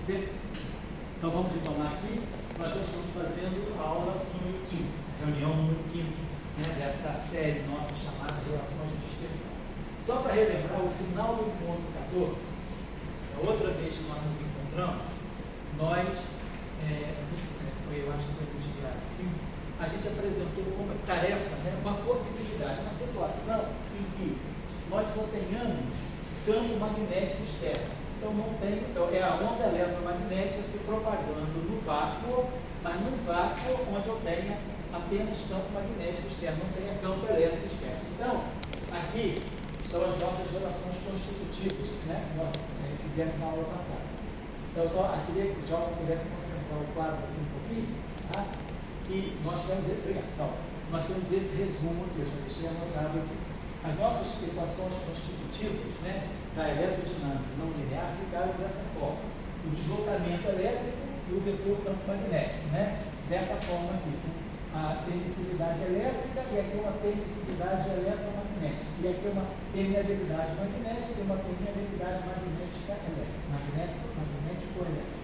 Certo? Então vamos retomar aqui. Nós já estamos fazendo a aula número 15, reunião número 15, né, dessa série nossa chamada Relações de Dispersão. Só para relembrar, o final do encontro 14, a outra vez que nós nos encontramos, nós, eu acho que foi no dia 5, a gente apresentou como tarefa, né, uma possibilidade, uma situação em que nós só tenhamos campo magnético externo. Então não tem, é a onda eletromagnética se propagando no vácuo, mas no vácuo onde eu tenha apenas campo magnético externo, não tenha campo elétrico externo. Então, aqui estão as nossas relações constitutivas, né? Nós fizemos na aula passada. Então, só queria que o Djalma pudesse concentrar o quadro aqui um pouquinho, tá? Que nós temos, nós temos esse resumo aqui, eu já deixei anotado aqui. As nossas equações constitutivas, né, da eletrodinâmica não linear ficaram dessa forma: o deslocamento elétrico e o vetor campo magnético, né? Dessa forma aqui, a permissividade elétrica e aqui uma permissividade eletromagnética, e aqui uma permeabilidade magnética e uma permeabilidade magnética elétrica, magnético-elétrica.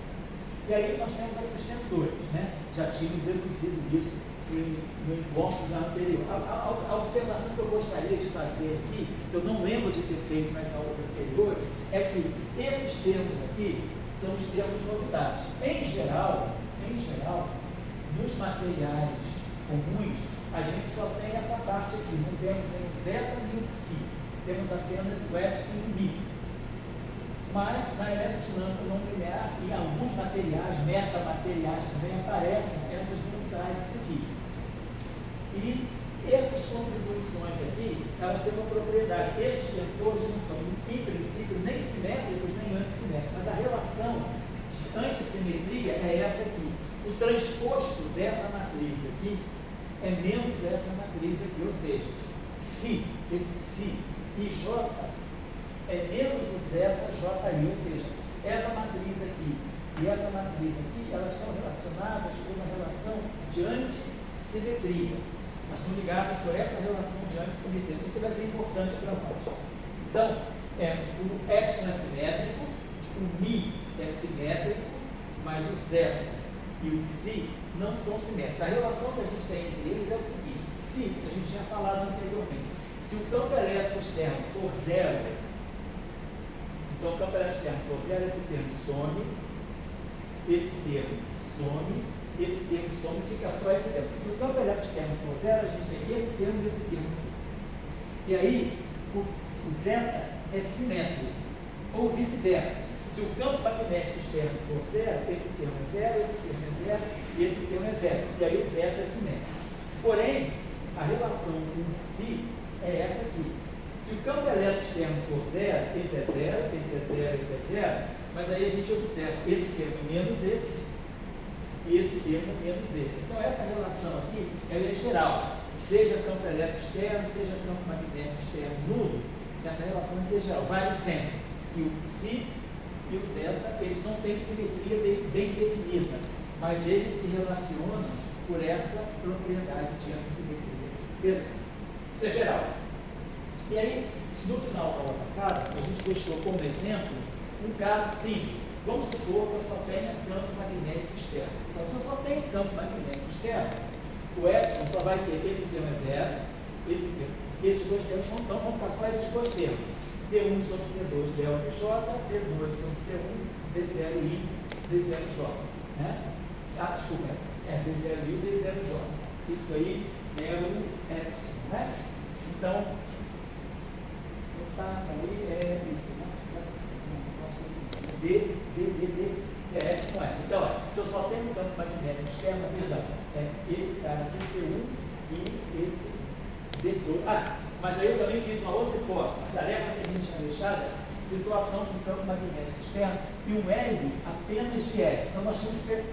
E aí nós temos aqui os tensores, né? Já tínhamos deduzido isso no encontro anterior. A observação que eu gostaria de fazer aqui, que eu não lembro de ter feito nas aulas anteriores, é que esses termos aqui são os termos novidades. Em geral, nos materiais comuns, a gente só tem essa parte aqui, não temos nem o zeta nem o psi, temos apenas o epsilon e o mi. Mas na eletrodinâmica não linear, em alguns materiais, metamateriais também aparecem essas novidades aqui. E essas contribuições aqui, elas têm uma propriedade. Esses tensores não são, em princípio, nem simétricos nem antissimétricos, mas a relação de antissimetria é essa aqui. O transposto dessa matriz aqui é menos essa matriz aqui, ou seja, psi, esse psi e j é menos o zeta ji, ou seja, essa matriz aqui e essa matriz aqui, elas estão relacionadas por uma relação de antissimetria. Mas estão ligadas por essa relação de antissimetria. Isso aqui vai ser importante para nós. Então, o epsilon é simétrico, o mi é simétrico, mas o zeta e o psi não são simétricos. A relação que a gente tem entre eles é o seguinte: se a gente tinha falado anteriormente, se o campo elétrico externo for zero, então o campo elétrico externo for zero, esse termo some, esse termo some, esse termo some, fica só esse termo. Se o campo elétrico externo for zero, a gente tem esse termo e esse termo aqui. E aí, o zeta é simétrico, ou vice-versa. Se o campo magnético externo for zero, esse termo é zero, esse termo é zero e esse termo é zero. E aí o zeta é simétrico. Porém, a relação com o psi é essa aqui. Se o campo elétrico externo for zero, esse é zero, esse é zero, esse é zero, mas aí a gente observa esse termo menos esse e esse termo menos esse. Então essa relação aqui ela é geral. Seja campo elétrico externo, seja campo magnético externo nulo, essa relação é geral. Vale sempre que o psi e o zeta, eles não têm simetria bem definida, mas eles se relacionam por essa propriedade de antissimetria. Beleza? Isso é geral. E aí, no final da aula passada, a gente deixou como exemplo um caso simples. Vamos supor que eu só tenha campo magnético externo. Então, se eu só tenho campo magnético externo, o epsilon só vai ter esse termo é zero, esse termo. Esses dois termos não estão, vão ficar só esses dois termos. C1 sobre C2 del J, D2 sobre C1, D0I, D0J. Né? Desculpa, D0I e D0J. Isso aí é o epsilon, né? Então, aí é isso, né? D, epsilon é. Então, se eu só tenho um campo magnético externo, perdão, esse cara aqui, C1 e esse D2. Mas aí eu também fiz uma outra hipótese. A tarefa que a gente tinha deixado é situação com campo magnético externo e um L apenas de F. Então nós tínhamos pegado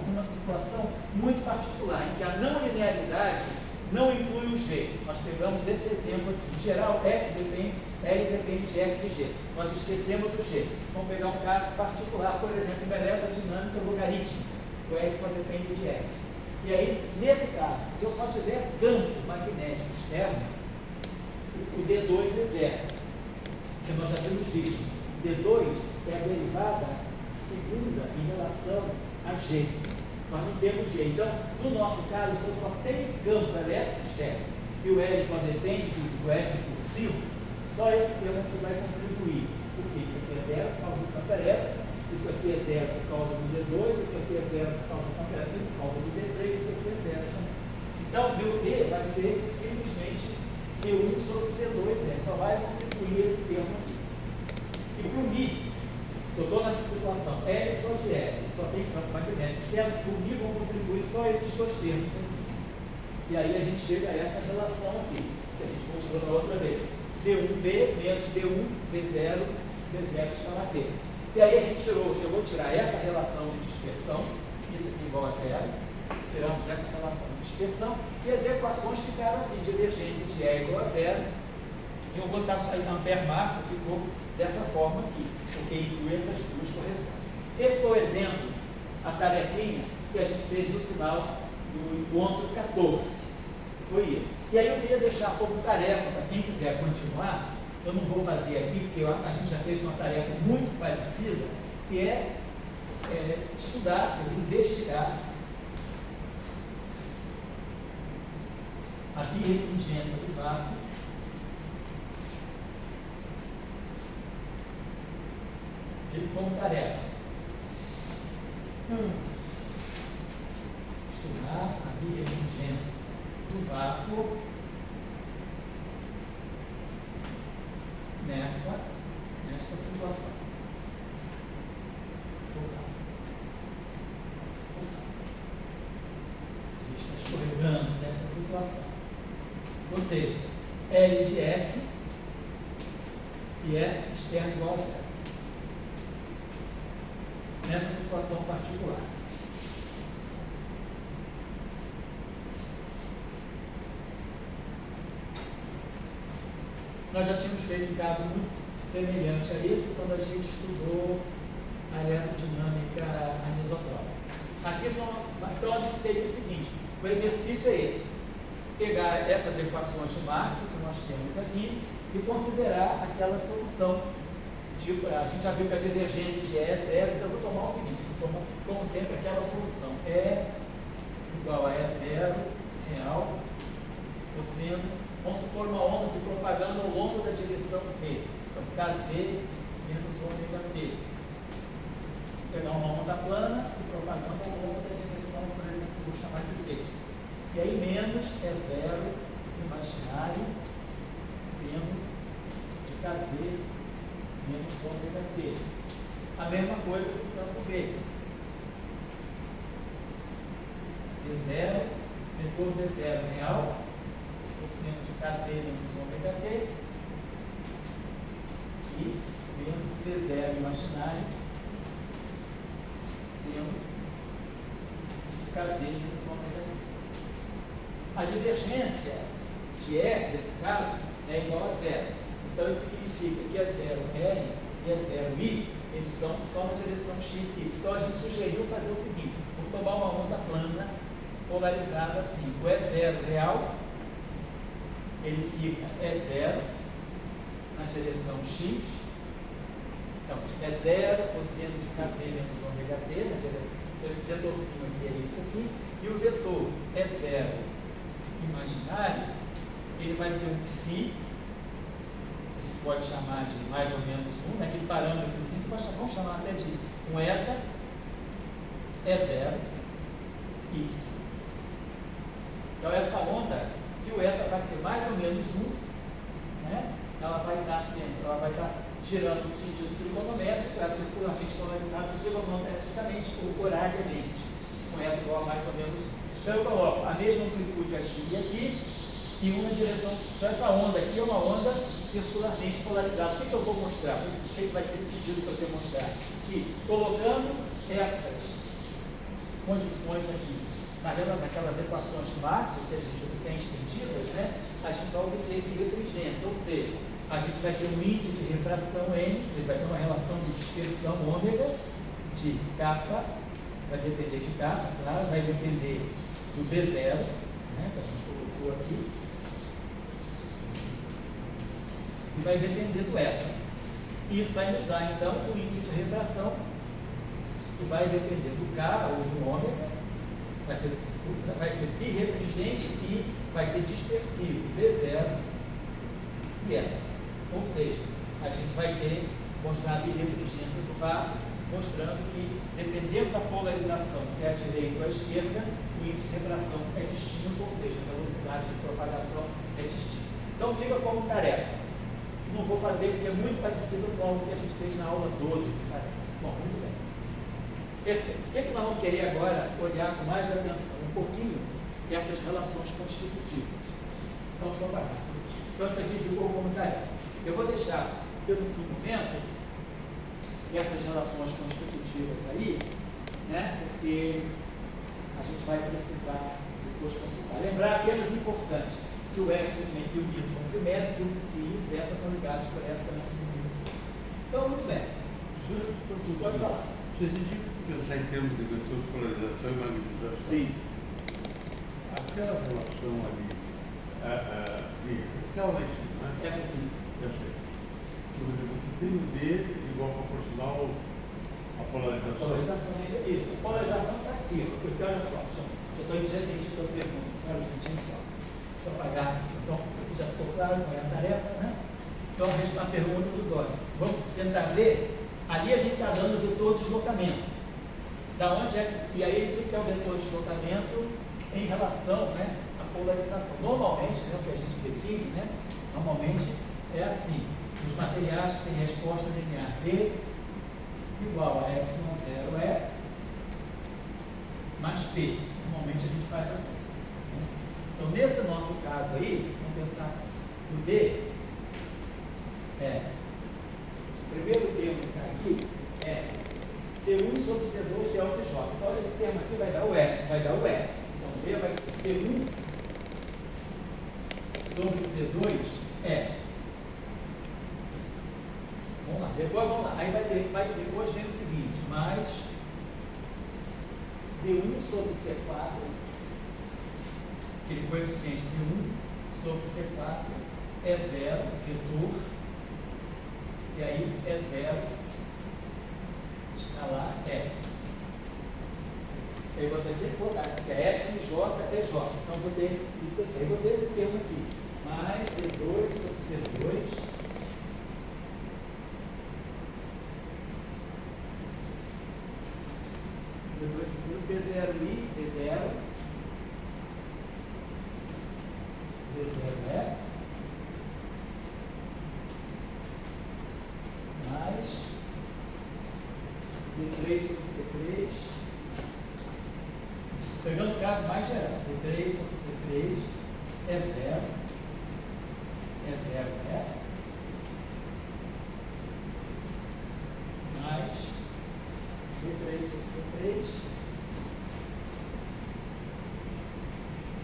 uma situação muito particular, em que a não linearidade não inclui o G. Nós pegamos esse exemplo aqui. Em geral, L depende de F de G. Nós esquecemos o G. Vamos pegar um caso particular, por exemplo, uma eletrodinâmica logarítmica. O L só depende de F. E aí, nesse caso, se eu só tiver campo magnético externo, o D2 é zero. Porque nós já tínhamos visto. D2 é a derivada segunda em relação a G. Nós não temos G. Então, no nosso caso, se eu só tenho campo elétrico externo e o L só depende do F cursivo, só esse termo que vai contribuir. Porque isso aqui é zero por causa do campo elétrico, isso aqui é zero por causa do D2, isso aqui é zero por causa do campo elétrico, por causa do D3, isso aqui é zero também. Então, meu D vai ser simplesmente C1 sobre C2, só vai contribuir esse termo aqui. E para o Mi, se eu estou nessa situação, L só de F, só tem campo magnético externo, para o Mi vão contribuir só esses dois termos aqui. E aí a gente chega a essa relação aqui, que a gente mostrou na outra vez. C1B menos D1, B0, B0 escalar P. E aí a gente chegou a tirar essa relação de dispersão, isso aqui igual a zero, tiramos essa relação de dispersão, e as equações ficaram assim, divergência de E igual a zero, e eu vou botar isso aí na Ampère máximo, ficou dessa forma aqui, porque inclui essas duas correções. Esse foi o exemplo, a tarefinha que a gente fez no final do encontro 14. Foi isso. E aí eu queria deixar como tarefa, para quem quiser continuar, eu não vou fazer aqui, porque a gente já fez uma tarefa muito parecida, que é estudar, quer dizer, investigar a birrefringência do vácuo como tarefa. Estudar a birrefringência do vácuo nesta situação. A gente está escorregando nessa situação. Ou seja, L de F e é externo igual a zero. Nessa situação particular. Nós já tínhamos feito um caso muito semelhante a esse quando a gente estudou a eletrodinâmica anisotrópica. Então a gente teria o seguinte, o exercício é esse, pegar essas equações de Maxwell que nós temos aqui e considerar aquela solução. Tipo, a gente já viu que a divergência de E é zero, então eu vou tomar o seguinte, como sempre, aquela solução E igual a E0 real, cosseno, vamos supor uma onda se propagando ao longo da direção Z, então KZ menos ômega T. Vou pegar uma onda plana se propagando ao longo da direção, por exemplo, vou chamar de Z. E aí menos E0 imaginário seno de KZ menos ômega T. A mesma coisa do campo B. D0, vetor D0 real, cosseno de KZ menos ômega T, e menos o D0 imaginário, seno de KZ menos ômega T. A divergência de E, nesse caso, é igual a zero. Então, isso significa que E0R e E0I, eles são só na direção x e y. Então, a gente sugeriu fazer o seguinte, vamos tomar uma onda plana polarizada assim. O E0 real, ele fica E0 na direção x. Então, E0, cosseno de KZ menos ômega T, na direção. Então, esse vetorzinho aqui é isso aqui. E o vetor E0 imaginário, ele vai ser um psi, pode chamar de mais ou menos 1, né? Aquele parâmetrozinho, vamos chamar até de um eta, E0, Y. Então, essa onda, se o eta vai ser mais ou menos 1, né? ela vai estar girando no sentido trigonométrico, ela circularmente polarizada trigonometricamente ou horariamente, com eta igual a mais ou menos 1. Então, eu coloco a mesma amplitude aqui e aqui, e uma direção. Então, essa onda aqui é uma onda circularmente polarizada. O que eu vou mostrar? O que vai ser pedido para eu demonstrar? Que, colocando essas condições aqui, naquelas equações de Maxwell que a gente obtém estendidas, né, a gente vai obter birrefringência, ou seja, a gente vai ter um índice de refração N, ele vai ter uma relação de dispersão ômega, de kappa, vai depender de kappa, claro, vai depender do B0, né, que a gente colocou aqui, e vai depender do eta. E isso vai nos dar, então, o índice de refração, que vai depender do K ou do ômega, vai ser birrefringente e vai ser dispersivo, D0 e E. Ou seja, a gente vai ter, mostrar a birrefringência do VAR, mostrando que, dependendo da polarização, se é a direita ou a esquerda, o índice de refração é distinto, ou seja, a velocidade de propagação é distinta. Então, fica como tarefa. Não vou fazer porque é muito parecido com o que a gente fez na aula 12, parece. Bom, muito bem. Perfeito. O que, nós vamos querer agora olhar com mais atenção? Um pouquinho dessas relações constitutivas. Então, deixa eu apagar. Então, isso aqui ficou como tarefa. Eu vou deixar, pelo momento, essas relações constitutivas aí, né? Porque a gente vai precisar depois consultar. Lembrar apenas importante que o X e o Y são simétricos e o Psi e o Zeta estão ligados por essa simetria. Então, muito bem. Pode falar. Se a gente pensar em termos de vetor de polarização e magnetização, Sim. aquela relação ali, aquela lá em cima, né? Essa aqui. Essa aí. Por exemplo, você tem o D igual proporcional à polarização. A polarização é isso. A polarização está aqui. Porque olha só, eu estou ingerente da pergunta. Olha, gente, só. Deixa eu apagar. Então, já ficou claro qual é a tarefa, né? Então, a pergunta do Dória. Vamos tentar ver. Ali a gente está dando o vetor de deslocamento. Da onde é, e aí, o que é o vetor de deslocamento em relação, né, à polarização? Normalmente, né, o que a gente define, né, normalmente é assim: os materiais que têm resposta linear D igual a ε0E mais P. Normalmente a gente faz assim. Né? Então, nesse nosso caso aí, vamos pensar assim: o D é. O primeiro termo que está aqui é C1 sobre C2 de alta J. Então, esse termo aqui vai dar o E. Vai dar o E. Então, D vai ser C1 sobre C2 é. Vamos lá. Depois, vamos lá. Aí depois vem o seguinte, mais D1 sobre C4, aquele coeficiente D1 sobre C4 é zero, vetor. E aí é zero, escalar é. Aí você sempre botar, porque é F e J é J. Então vou ter isso aqui. Aí vou ter esse termo aqui. Mais D2 sobre C2. D2 sobre B0I, B0. B0 é. Mais D3 sobre C3, pegando o caso mais geral, D3 sobre C3 é zero, né? Mais D3 sobre C3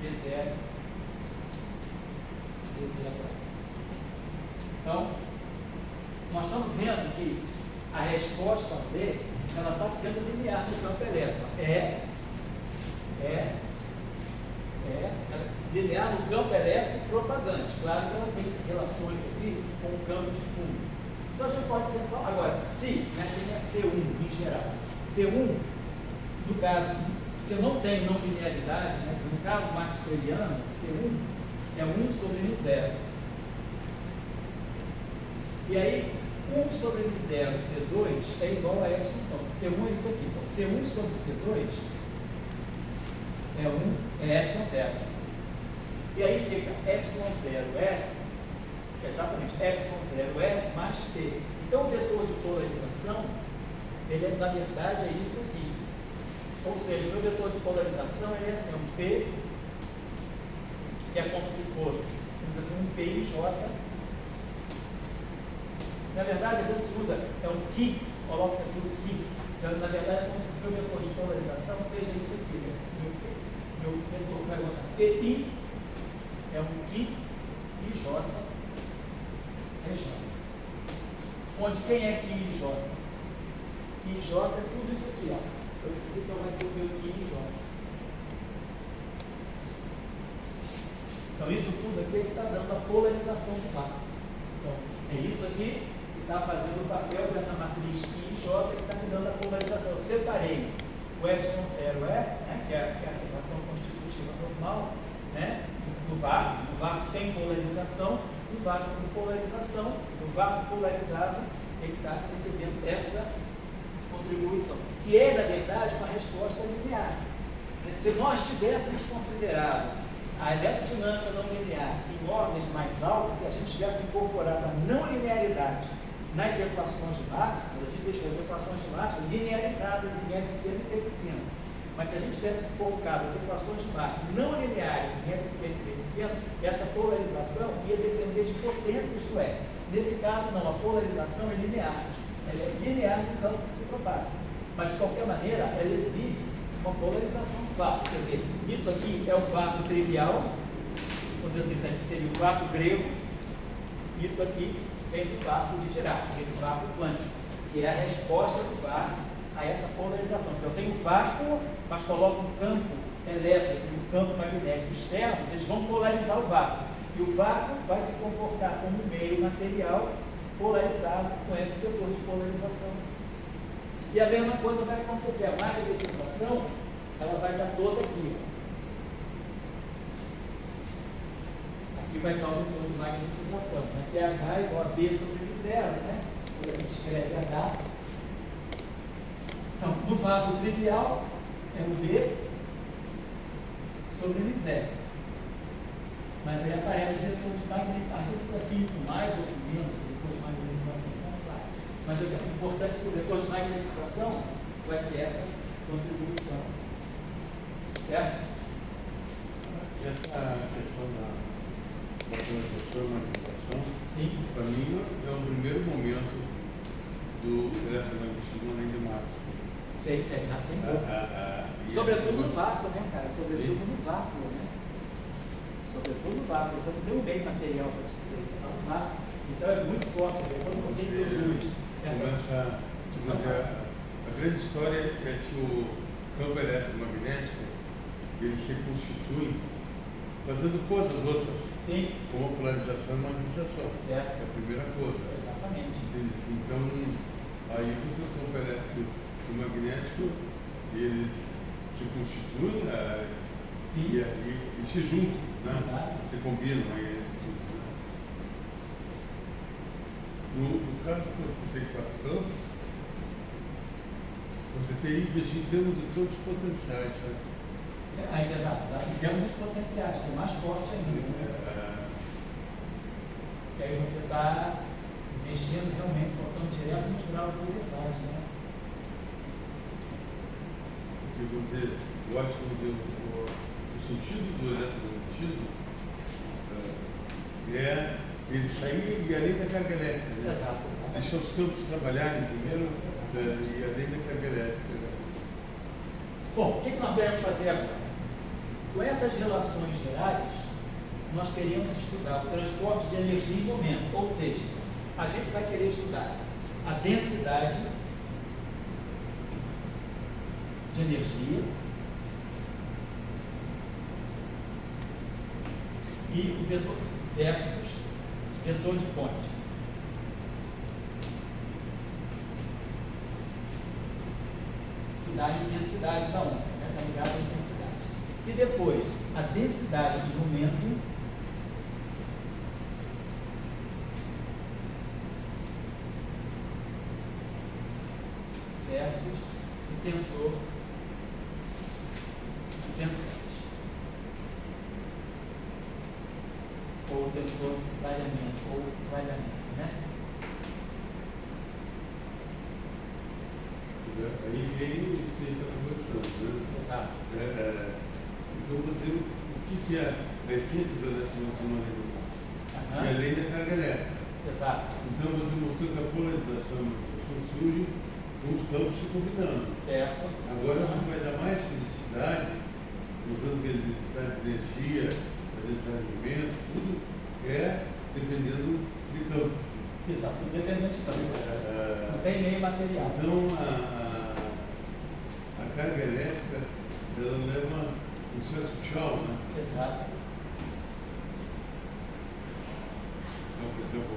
D0 é. Então, nós estamos vendo que a resposta D, ela está sendo linear no campo elétrico. Linear no campo elétrico propagante. Claro que ela tem relações aqui com o campo de fundo. Então a gente pode pensar, agora, se, né, tem a C1 em geral. C1, no caso, se eu não tenho não linearidade, né, no caso maxwelliano, C1 é 1 sobre M0. E aí, 1 sobre M0 C2 é igual a epsilon. Então, C1 é isso aqui. Então, C1 sobre C2 é epsilon 0. E aí fica epsilon 0 é exatamente epsilon 0 é mais P. Então, o vetor de polarização, ele na verdade é isso aqui. Ou seja, o meu vetor de polarização é assim, um P, que é como se fosse, vamos dizer assim, um P e J. Na verdade, às vezes se usa, é um Ki, coloca isso aqui o Ki. Na verdade, é como se o meu vetor de polarização seja isso aqui. Né? Meu vetor vai botar PI, é um Ki, e J é J. Onde quem é Ki e J? Ki e J é tudo isso aqui, ó. Então, isso aqui então vai ser o meu Ki e J. Então, isso tudo aqui é que está dando a polarização do vácuo. Então, é isso aqui que está fazendo o papel dessa matriz I e J que está me dando a polarização. Eu separei o epsilon 0 né, que é a relação constitutiva normal, né, do vácuo sem polarização, e o vácuo com polarização. O vácuo polarizado ele está recebendo essa contribuição, que é, na verdade, uma resposta linear. Se nós tivéssemos considerado a eletrodinâmica não linear em ordens mais altas, se a gente tivesse incorporado a não linearidade nas equações de Maxwell, a gente deixou as equações de Maxwell linearizadas em E pequeno e P pequeno. Mas se a gente tivesse colocado as equações de Maxwell não lineares em E pequeno e P pequeno, essa polarização ia depender de potências do E. Nesse caso, não, a polarização é linear. Ela é linear no campo que se propaga. Mas, de qualquer maneira, ela exibe uma polarização do vácuo. Quer dizer, isso aqui é o vácuo trivial, vamos dizer assim, isso aqui seria o vácuo grego, isso aqui vem do vácuo de Dirac, vem do vácuo quântico, que é a resposta do vácuo a essa polarização. Se eu tenho vácuo, mas coloco um campo elétrico e um campo magnético externos, eles vão polarizar o vácuo. E o vácuo vai se comportar como um meio material polarizado com esse vetor de polarização. E a mesma coisa vai acontecer. A magnetização, ela vai estar toda aqui. Aqui vai estar o vetor de magnetização, né? Que é H igual a B sobre zero, né? Quando a gente escreve H. Então, no vácuo trivial, é o B sobre zero. Mas aí aparece o vetor de magnetização. Às vezes eu defino com mais ou com menos o vetor de magnetização. Não, claro. Mas o importante é que o vetor de magnetização vai ser essa contribuição. Certo? Essa questão da polarização e magnetização, para mim, é o primeiro momento do eletromagnetismo além de Maxwell. Sei, sem dúvida. Sobretudo no vácuo, né, cara? Sobretudo no vácuo, né? Sobretudo no vácuo. Você não tem um bem material para te dizer, você está no vácuo. Então é muito forte. Quando você introduz a grande história é que o campo eletromagnético ele se constitui fazendo coisas outras. Sim. Como a polarização e magnetização. Certo. É a primeira coisa. Exatamente. Então, aí o campo elétrico e magnético eles se constituem e se juntam, né? Exato. Se combinam aí tudo. Né? No caso, quando você tem 4 campos, você tem isso em termos de todos os potenciais. Né? Exato. Em termos dos potenciais, que é mais forte ainda. Né? Porque aí você está mexendo realmente, botando direto nos graus de velocidade, né? Eu acho que o sentido do eletromagnetismo é ele sair e além da carga elétrica. Né? Exato. Deixar os campos trabalharem primeiro e além da carga elétrica. Né? Bom, o que nós devemos fazer agora? Com essas relações gerais, nós queríamos estudar o transporte de energia em momento, ou seja, a gente vai querer estudar a densidade de energia e o vetor versus vetor de ponte. Que dá a intensidade da onda, né? Está ligado à intensidade. E depois, a densidade de momento versus o tensor de tensões. Ou o tensor de cisalhamento, ou o cisalhamento, né? Aí vem o que a gente está conversando, né? Exato. Então, o que é a essência do eletromagnetismo? É a lei da carga elétrica. Exato. Então, você mostrou que a polarização e a magnetização surge com os campos se combinando. Certo. Agora, você vai dar mais fisicidade, usando a densidade de energia, a densidade de movimento, tudo é dependendo de campo. Exato, independente de campo. Não tem meio material. Então, a carga elétrica, ela leva um certo tchau, né? Exato. Então, por exemplo,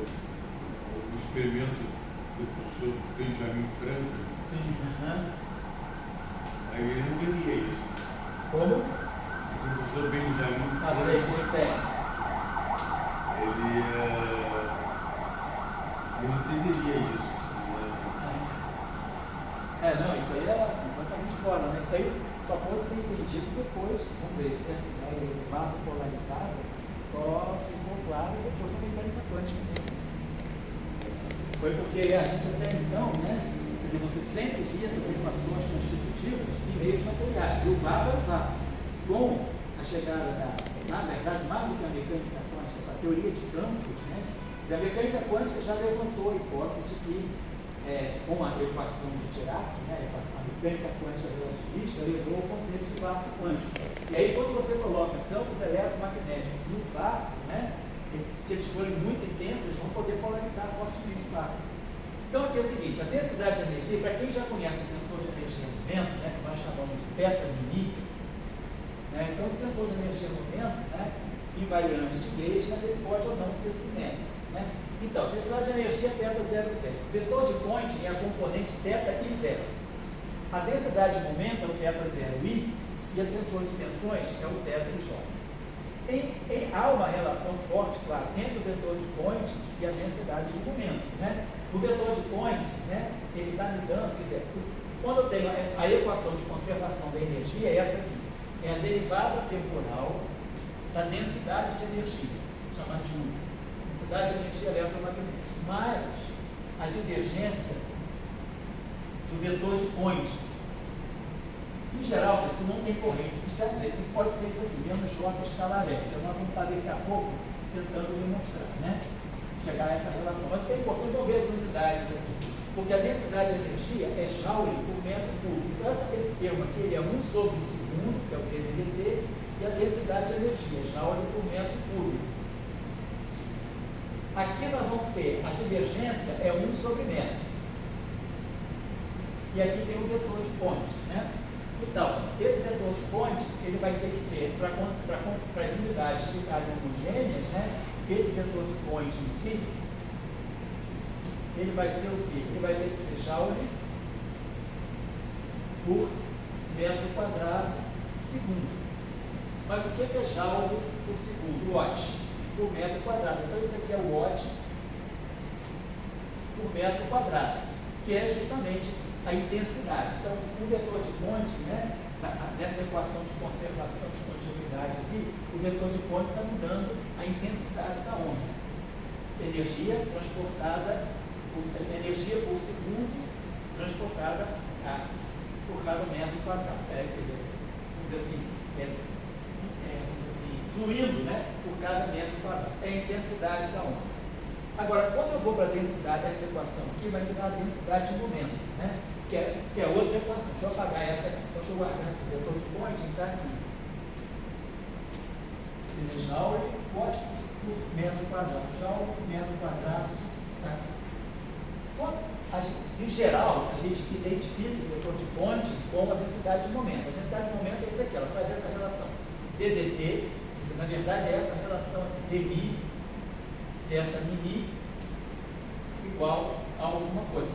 o experimento do professor Benjamin Franklin. Sim. Aí ele não teria isso. Como? O professor Benjamin Franklin. Ele não entenderia isso. Não, isso aí é completamente fora, né? Isso aí só pode ser entendido depois, vamos ver, se essa ideia do vácuo polarizado só ficou claro depois da mecânica quântica mesmo. Foi porque a gente até então, né? Quer dizer, você sempre via essas equações constitutivas de meios materiais, e o vácuo era o vácuo. Com a chegada na verdade, mais do que a mecânica quântica, a teoria de campos, né? A mecânica quântica já levantou a hipótese de que, com a equação de Dirac, né, a mecânica quântica relativista levou ao conceito de vácuo quântico. E aí, quando você coloca campos eletromagnéticos no vácuo, né, se eles forem muito intensos, eles vão poder polarizar fortemente o vácuo. Então, aqui é o seguinte: a densidade de energia, para quem já conhece o tensor de energia-momento, né, que nós chamamos de θ-μ, né, então esse tensor de energia-momento, né, invariante de vez, mas ele pode ou não ser simétrico. Né? Então, densidade de energia é θ0, 0. O vetor de Poynting é a componente θ e 0. A densidade de momento é o θ0i e a tensor de tensões é o θ e j. Há uma relação forte, claro, entre o vetor de Poynting e a densidade de momento. Né? O vetor de Poynting, né, ele está me dando, quer dizer, quando eu tenho a equação de conservação da energia, é essa aqui. É a derivada temporal da densidade de energia, chamada de U. Densidade de energia eletromagnética, mais a divergência do vetor de Poynting. Em geral, se não tem corrente, vocês querem dizer, se pode ser isso aqui, menos J escalar elétrica. Nós vamos estar daqui a pouco tentando demonstrar, né? Chegar a essa relação. Mas o que é importante, vamos ver as unidades aqui. Porque a densidade de energia é Joule por metro cúbico. Então, esse termo aqui ele é 1 sobre segundo, que é o PDDT, e a densidade de energia, Joule por metro cúbico. Aqui nós vamos ter a divergência é 1 sobre metro. E aqui tem o vetor de Poynting, né? Então, esse vetor de Poynting, ele vai ter que ter, para as unidades ficarem homogêneas, né? Esse vetor de Poynting aqui, ele vai ser o quê? Ele vai ter que ser Joule por metro quadrado segundo. Mas o que é Joule por segundo? Watt por metro quadrado. Então, isso aqui é o Watt por metro quadrado, que é justamente a intensidade. Então, o vetor de Poynting, né, nessa equação de conservação de continuidade aqui, o vetor de Poynting está mudando a intensidade da onda. Energia transportada, energia por segundo transportada por cada metro quadrado. Quer dizer, vamos dizer assim, fluindo, né, por cada metro quadrado. É a intensidade da onda. Agora, quando eu vou para a densidade, essa equação aqui vai me dar a densidade de momento, né, que é outra equação. Deixa eu apagar essa aqui. Então, deixa eu guardar aqui. O vetor de Poynting está aqui. Joule Watt por metro quadrado. Joule por metro quadrado. Tá? Em geral, a gente identifica o vetor de Poynting com a densidade de momento. A densidade de momento é isso aqui, ela sai dessa relação. DDT, isso, na verdade, é essa relação dmi, θ-μi, igual a alguma coisa.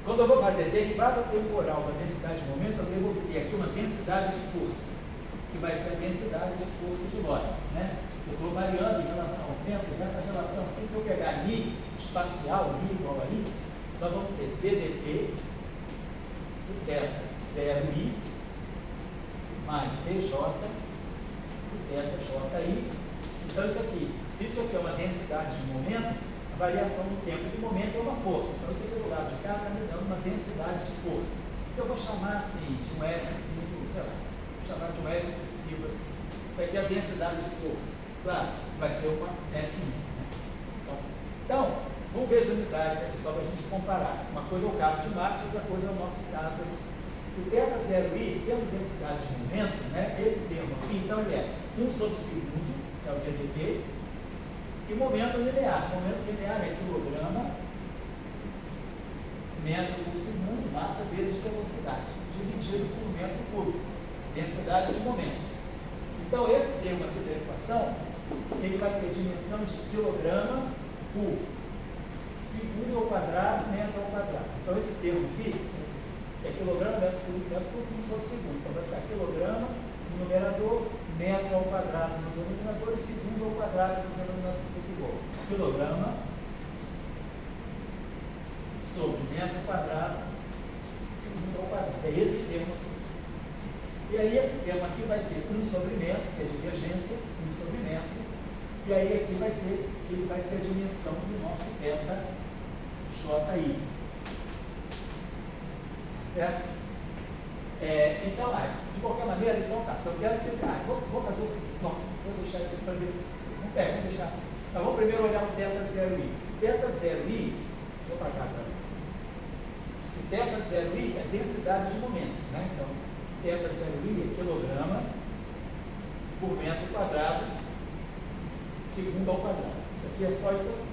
Quando eu vou fazer derivada temporal da densidade de momento, eu devo obter aqui uma densidade de força, que vai ser a densidade de força de Lorentz, né? Eu estou variando em relação ao tempo, essa relação aqui, se eu pegar μ espacial, μ igual a I, nós vamos ter DDT do θ0i mais dj do θji. Então, isso aqui, se isso aqui é uma densidade de momento, a variação do tempo de momento é uma força. Então, isso aqui do lado de cá está me dando uma densidade de força. Então, eu vou chamar assim, de um F, sei lá, vou chamar de um F possível assim. Isso aqui é a densidade de força. Claro, vai ser uma Fi. Né? Então, vamos ver as unidades aqui, só para a gente comparar. Uma coisa é o caso de Max, outra coisa é o nosso caso aqui. O θ0i, sendo densidade de momento, né, esse termo aqui, então ele é 1 sobre segundo, que é o DDT, e momento linear. Momento linear é quilograma, metro por segundo, massa vezes velocidade, dividido por metro cúbico, densidade de momento. Então, esse termo aqui da equação, ele vai ter dimensão de quilograma por segundo ao quadrado, metro ao quadrado. Então esse termo aqui é quilograma, metro, segundo, metro, como se fosse segundo. Então vai ficar quilograma no numerador, metro ao quadrado no denominador e segundo ao quadrado no denominador que ficou. Quilograma sobre metro quadrado, segundo ao quadrado. É esse termo aqui. E aí esse termo aqui vai ser 1 sobre metro, que é divergência, 1 sobre metro. E aí aqui vai ser, ele vai ser a dimensão do nosso θ JI. Certo? Então, de qualquer maneira, então tá. Se eu quero que esse. Vou fazer o seguinte. Não, vou deixar isso para ver. Vamos deixar assim. Mas vamos primeiro olhar o θ0i. θ0i, vou apagar para mim. O θ0i é densidade de momento, né? Então, θ0i é quilograma por metro quadrado, segundo ao quadrado. Isso aqui é só isso aqui.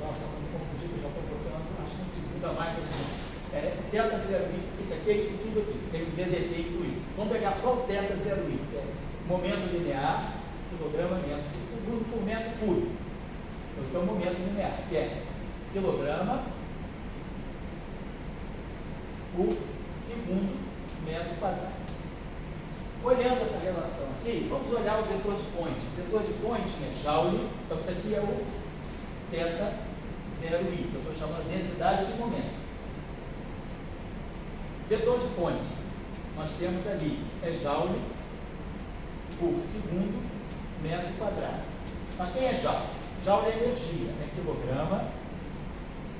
Só para me confundir, que eu já estou botando, acho que um segundo a mais aqui. θ0i, isso aqui é isso tudo aqui, tem o DDT incluído. Vamos pegar só o θ0i, que é momento linear, quilograma metro por segundo por metro cúbico. Então, esse é o momento linear, que é quilograma por segundo metro quadrado. Olhando essa relação aqui, vamos olhar o vetor de Point. O vetor de Point é Joule, então isso aqui é o θ0i, que eu estou chamando de densidade de momento. Vetor de Point, nós temos ali, é Joule por segundo metro quadrado. Mas quem é Joule? Joule é energia, é quilograma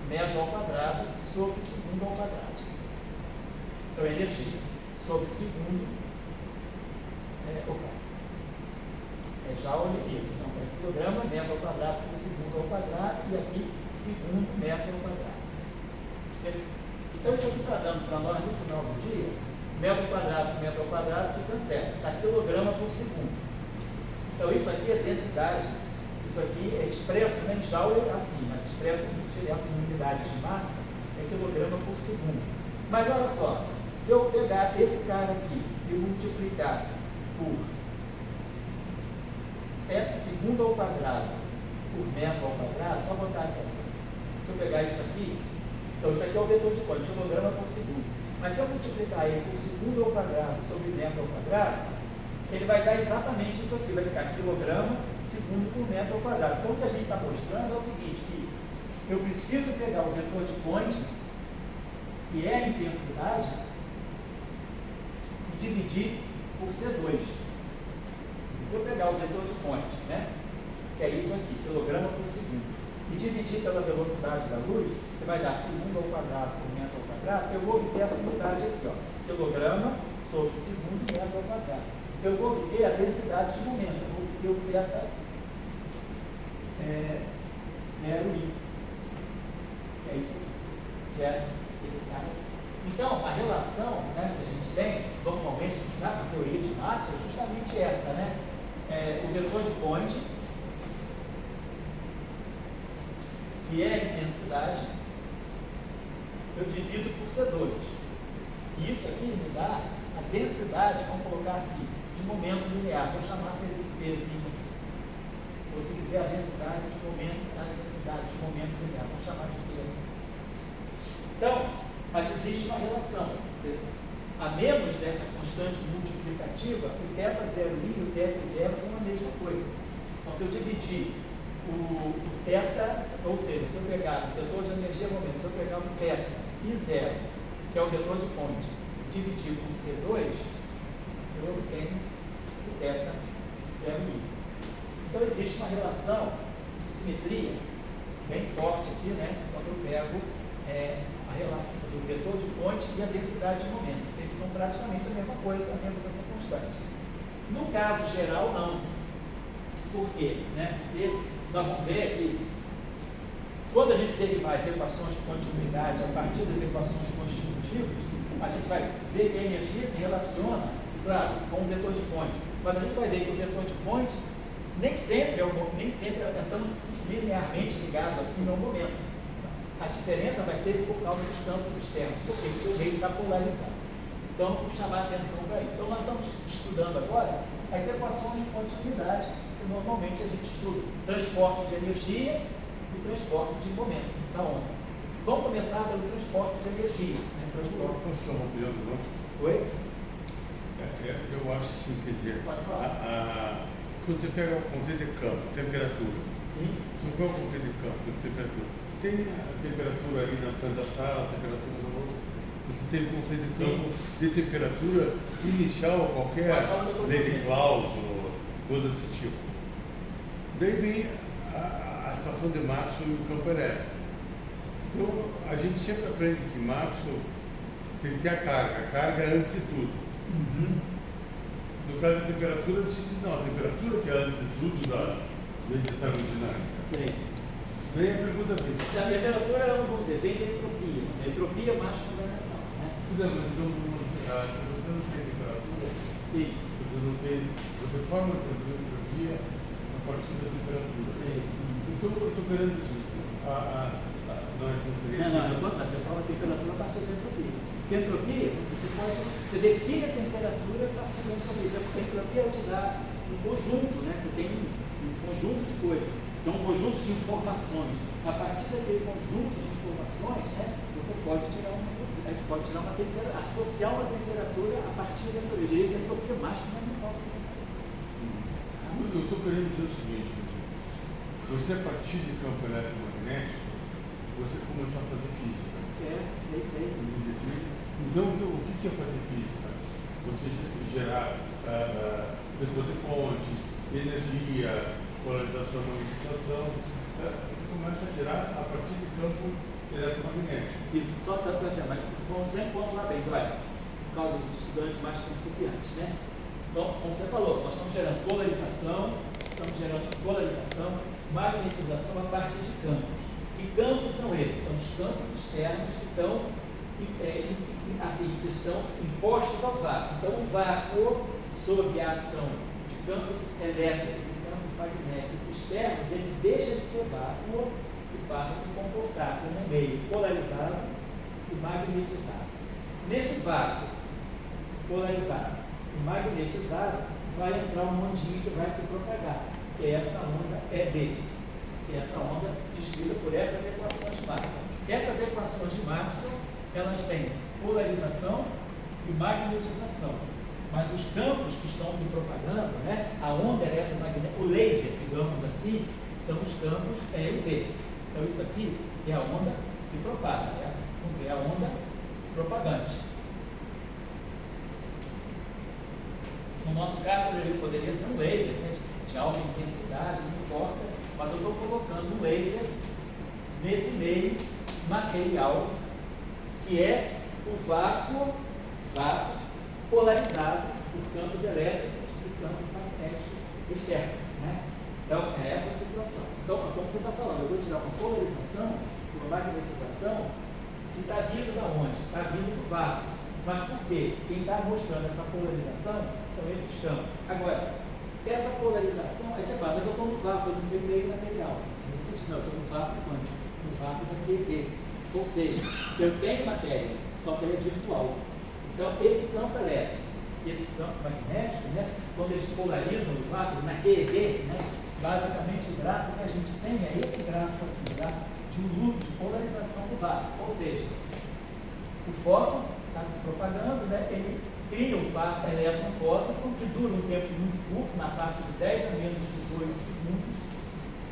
metro ao quadrado sobre segundo ao quadrado. Então é energia sobre segundo. É Joule, isso. Então é quilograma metro ao quadrado por segundo ao quadrado e aqui segundo metro ao quadrado. Então isso aqui está dando para nós no final do dia, metro quadrado por metro ao quadrado se cancela, está quilograma por segundo. Então isso aqui é densidade, isso aqui é expresso em Joule assim, mas expresso direto em unidades de massa, é quilograma por segundo. Mas olha só, se eu pegar esse cara aqui e multiplicar por segundo ao quadrado por metro ao quadrado, só botar aqui, se eu pegar isso aqui, então isso aqui é o vetor de Point, quilograma por segundo. Mas se eu multiplicar ele por segundo ao quadrado sobre metro ao quadrado, ele vai dar exatamente isso aqui, vai ficar quilograma segundo por metro ao quadrado. Então o que a gente está mostrando é o seguinte, que eu preciso pegar o vetor de Point, que é a intensidade, e dividir por C2. Se eu pegar o vetor de Point, né, que é isso aqui, quilograma por segundo, e dividir pela velocidade da luz, que vai dar segundo ao quadrado por metro ao quadrado, eu vou obter essa unidade aqui, ó, quilograma sobre segundo metro ao quadrado. Eu vou obter a densidade de momento, eu vou obter o θ 0i, que é isso aqui, que é esse cara aqui. Então, a relação, né, que a gente tem, normalmente, na teoria de Math, é justamente essa, né? O vetor de Point, que é a intensidade, eu divido por C2. E isso aqui me dá a densidade, vamos colocar assim, de momento linear. Vou chamar esse Pzinho assim. Ou se quiser a densidade de momento, linear. Vou chamar de P assim. Então, mas existe uma relação. A menos dessa constante multiplicativa, o θ0i e o θ0 são a mesma coisa. Então, se eu dividir o θ, ou seja, se eu pegar o vetor de energia momento, se eu pegar o θ I0, que é o vetor de Point, dividir por C2, eu obtenho o θ0i. Então, existe uma relação de simetria bem forte aqui, né? Quando eu pego a relação, o vetor de Point e a densidade de momento. Eles são praticamente a mesma coisa, a mesma dessa constante. No caso geral, não. Por quê? Né? Porque nós vamos ver que quando a gente derivar as equações de continuidade a partir das equações constitutivas, a gente vai ver que a energia se relaciona, claro, com o vetor de Point. Mas a gente vai ver que o vetor de Point nem sempre é tão linearmente ligado assim ao momento. A diferença vai ser por causa dos campos externos. Por quê? Porque o meio está polarizado. Então, vamos chamar a atenção para isso. Então, nós estamos estudando agora as equações de continuidade que normalmente a gente estuda: transporte de energia e transporte de momento da onda. Vamos começar pelo transporte de energia. Né? Transporte. Posso só uma opinião do nosso? Oi? Eu acho assim, quer dizer, Pode falar. quando você pega o conceito de campo, temperatura. Sim. Qual é o conceito de campo, de temperatura? Tem a temperatura ali na planta da sala, a temperatura no outro. Você tem o conceito de campo de temperatura inicial, qualquer lei de Clausius, coisa desse tipo. Daí vem a situação de Maxwell e o campo elétrico. Então, a gente sempre aprende que Maxwell tem que ter a carga é antes de tudo. No caso da temperatura, você diz, não, a temperatura que é antes de tudo da termodinâmica. Sim. Daí a pergunta vem. A temperatura, vamos dizer, vem da entropia. A entropia é mais fundamental, né? Então, se você não tem temperatura, Sim. você forma a entropia a partir da temperatura. Sim. Então, eu estou querendo dizer, não seria Não, você fala temperatura a partir da entropia. Porque a entropia, você define a temperatura a partir da entropia. A entropia te dá um conjunto, né? Você tem um conjunto de coisas. Então, um conjunto de informações. A partir daquele conjunto de informações, né, você pode tirar uma temperatura, associar uma temperatura a partir da entropia. Eu diria que a entropia é mais fundamental. Eu estou querendo dizer o seguinte: você, a partir de campo eletromagnético, você começou a fazer física. Certo, sei. Então, o que é fazer física? Você gerar vetor de ponte, energia, polarização, magnetização. Você começa a gerar a partir de campo eletromagnético. E só para dizer, mas vamos sempre pontuar bem, vai, por causa dos estudantes mais principiantes, né? Então, como você falou, nós estamos gerando polarização, magnetização a partir de campos. Que campos são esses? São os campos externos que estão, que estão impostos ao vácuo. Então, o vácuo, sob a ação de campos elétricos e campos magnéticos externos, ele deixa de ser vácuo e passa a se comportar como um meio polarizado e magnetizado. Nesse vácuo polarizado e magnetizado, vai entrar uma ondinha que vai se propagar, que é essa onda EB, que é essa onda descrita por essas equações de Maxwell. Essas equações de Maxwell, elas têm polarização e magnetização. Mas os campos que estão se propagando, né, a onda eletromagnética, o laser, digamos assim, são os campos E e B. Então isso aqui é a onda que se propaga, né? Vamos dizer, a onda propagante. No nosso caso, ele poderia ser um laser, né, de alta intensidade, não importa, mas eu estou colocando um laser nesse meio material que é o vácuo polarizado por campos elétricos e campos magnéticos externos, né? Então, é essa a situação. Então, como você está falando, eu vou tirar uma polarização, uma magnetização, que está vindo da onde? Está vindo do vácuo. Mas por quê? Quem está mostrando essa polarização são esses campos. Agora, essa polarização, aí você fala, mas eu estou no vácuo, eu não tenho meio material. Aí você diz, não, eu estou no vácuo quântico, no vácuo da QED. Ou seja, eu tenho matéria, só que ela é virtual. Então, esse campo elétrico e esse campo magnético, né, quando eles polarizam o vácuo na QED, né, basicamente o gráfico que a gente tem é esse gráfico aqui, o gráfico de um loop de polarização do vácuo. Ou seja, o fóton está se propagando, né, ele cria um par elétron-pósitron que dura um tempo muito curto, na faixa de 10 a menos 18 segundos,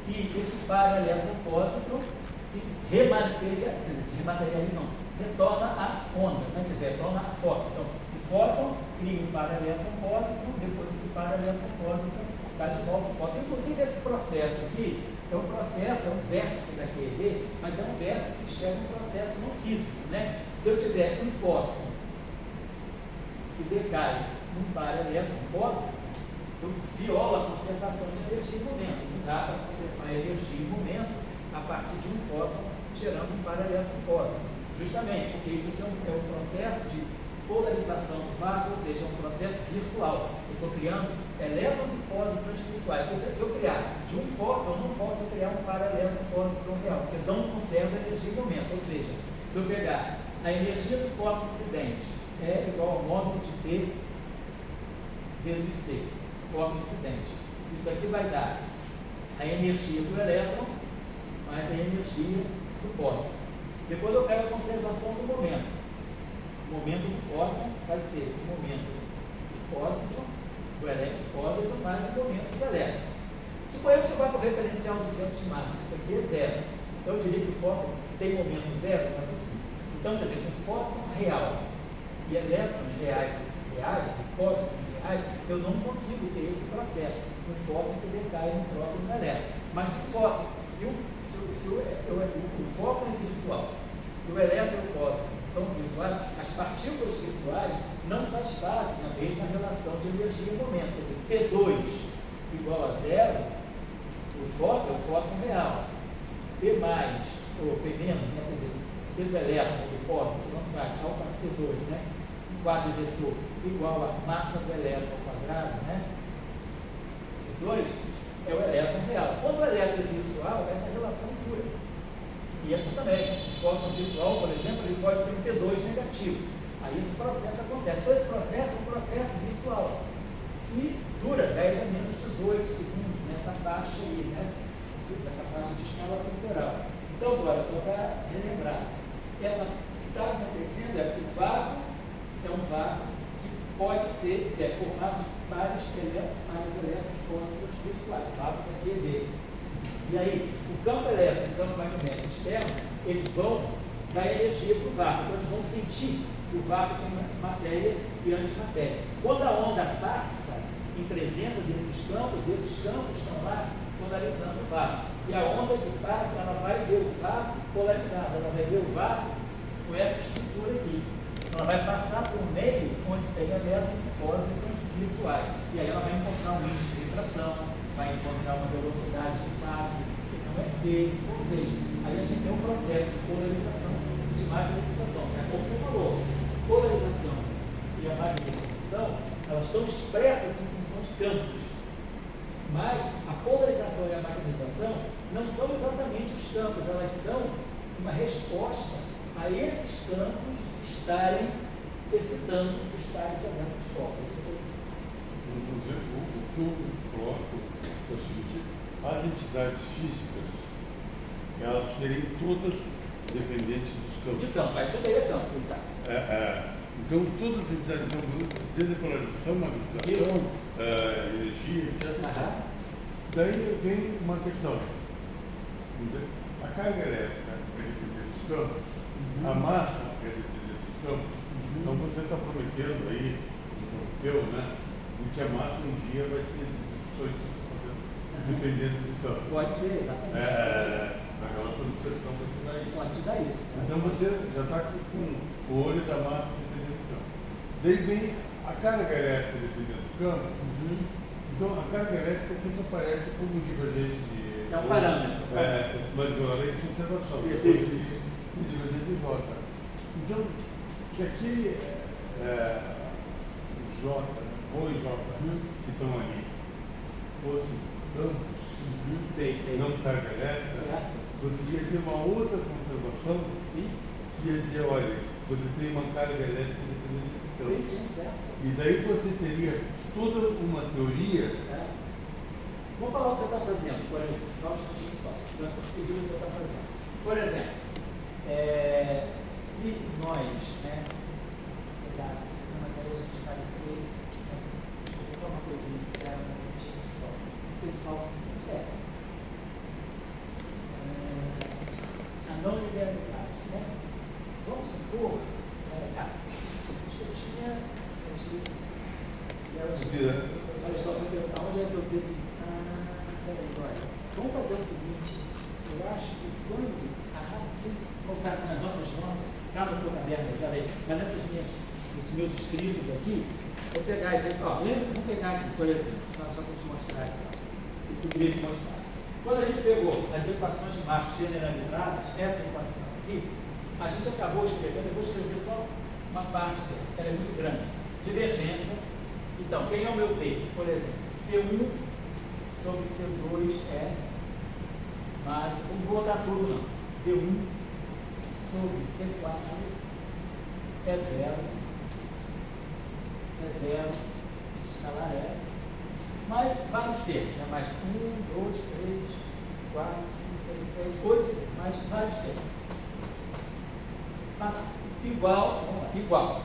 e esse par elétron-pósitron se rematerializa, retorna a onda, né? Quer dizer, retorna a fóton. Então, o fóton cria um par elétron-pósitron, depois esse par elétron-pósitron está de volta ao fóton. Inclusive, esse processo aqui é um processo, é um vértice da QED, mas é um vértice que chega um processo não físico, né? Se eu tiver um fóton que decai num par elétron-pósitron, eu violo a conservação de energia em momento. Não dá para conservar energia em momento a partir de um fóton gerando um par elétron-pósitron. Justamente porque isso aqui é um processo de polarização do vácuo, ou seja, é um processo virtual. Eu estou criando elétrons e pósitrons virtuais. Se eu criar de um fóton, eu não posso criar um par elétron-pósitron real, porque não conserva energia em momento. Ou seja, se eu pegar a energia do fóton incidente é igual ao módulo de P vezes C, fóton incidente. Isso aqui vai dar a energia do elétron mais a energia do positron. Depois eu pego a conservação do momento. O momento do fóton vai ser o momento do positron, do elétron positron, mais o momento do elétron. Suponhamos que eu vá para o referencial do centro de massa. Isso aqui é zero. Então eu diria que o fóton tem momento zero? Não é possível. Então, quer dizer, um fóton real e elétrons reais, positons reais, eu não consigo ter esse processo. Um fóton que decai no próprio elétron. Mas se o fóton é virtual e o elétron e o pósitron são virtuais, as partículas virtuais não satisfazem a mesma relação de energia e momento. Quer dizer, P2 igual a zero, o fóton é o fóton real. P mais, ou P menos, né? Quer dizer, P do elétron ou do pósitron, não vai, ao P2, né? Quadro vetor igual a massa do elétron ao quadrado, né? C2 é o elétron real. Quando o elétron é virtual, essa relação fura. E essa também, o fóton virtual, por exemplo, ele pode ter um P2 negativo. Aí esse processo acontece. Então, esse processo é um processo virtual, que dura 10 a menos 18 segundos, nessa faixa aí, né? Essa faixa de escala temporal. Então, agora, só para relembrar, o que está acontecendo é que o vácuo é um vácuo que pode ser formado de vários elétrons pósitrons virtuais. O vácuo aqui é dele. E aí, o campo elétrico e o campo magnético externo, eles vão dar energia para o vácuo. Então, eles vão sentir que o vácuo tem matéria e antimatéria. Quando a onda passa em presença desses campos estão lá polarizando o vácuo. E a onda que passa, ela vai ver o vácuo polarizado, ela vai ver o vácuo com essa estrutura aqui. Ela vai passar por um meio onde tem elétrons e pósitrons virtuais. E aí ela vai encontrar um índice de refração, vai encontrar uma velocidade de fase que não é C, ou seja, aí a gente tem um processo de polarização, de magnetização. Como você falou, polarização e a magnetização, elas estão expressas em função de campos. Mas a polarização e a magnetização não são exatamente os campos, elas são uma resposta a esses campos estarem excitando os pares elétrons fósseis. O que eu coloco é o seguinte: as entidades físicas, elas serem todas dependentes dos campos. De campo, aí tudo aí é campo, sabe? Então, todas as entidades, desde a polarização, magnetização, energia, etc. Daí vem uma questão. A carga elétrica é dependente dos campos, a massa é dependente dos campos. Então, você está prometendo aí, né, de que a massa um dia vai ser dependente do campo. Pode ser, exatamente. A relação de pressão vai te dar isso. Pode te dar isso. Então, você já está com o olho da massa dependente do campo. Daí vem a carga elétrica dependente do campo. Então, a carga elétrica sempre aparece como divergente de... É um parâmetro. Mas agora é lei de conservação. Isso. Divergente de volta. Então, se aquele J ou J que estão ali fossem campos, não carga elétrica, você ia ter uma outra conservação que ia dizer, olha, você tem uma carga elétrica dependente do campo. Certo. E daí você teria toda uma teoria. Vamos falar o que você está fazendo, por exemplo, só um instantinho só, para conseguir o que você está fazendo. Por exemplo, se nós, mas aí a gente vai ter, só uma coisinha, um minutinho só, pensar o seguinte, a não linearidade, né? Vamos supor, acho que eu tinha olha só, você perguntar onde é que eu devo. Peraí, olha. Vamos fazer o seguinte. Eu acho que quando. Você voltar nas nossas notas, cada um no caderno, mas nesses meus escritos aqui, vou pegar exemplo. Vamos pegar aqui, por exemplo, só para te mostrar aqui. Eu queria te mostrar. Quando a gente pegou as equações de Marx generalizadas, essa equação aqui, a gente acabou escrevendo, eu vou escrever só uma parte dela, ela é muito grande. Divergência. Então, quem é o meu T? Por exemplo, C1 sobre C2 é mais, não vou botar tudo não, D1 sobre C4 é zero, escalar mais vários termos, né? Mais 1, 2, 3, 4, 5, 6, 7, 8, mais vários termos. Igual, vamos lá, igual.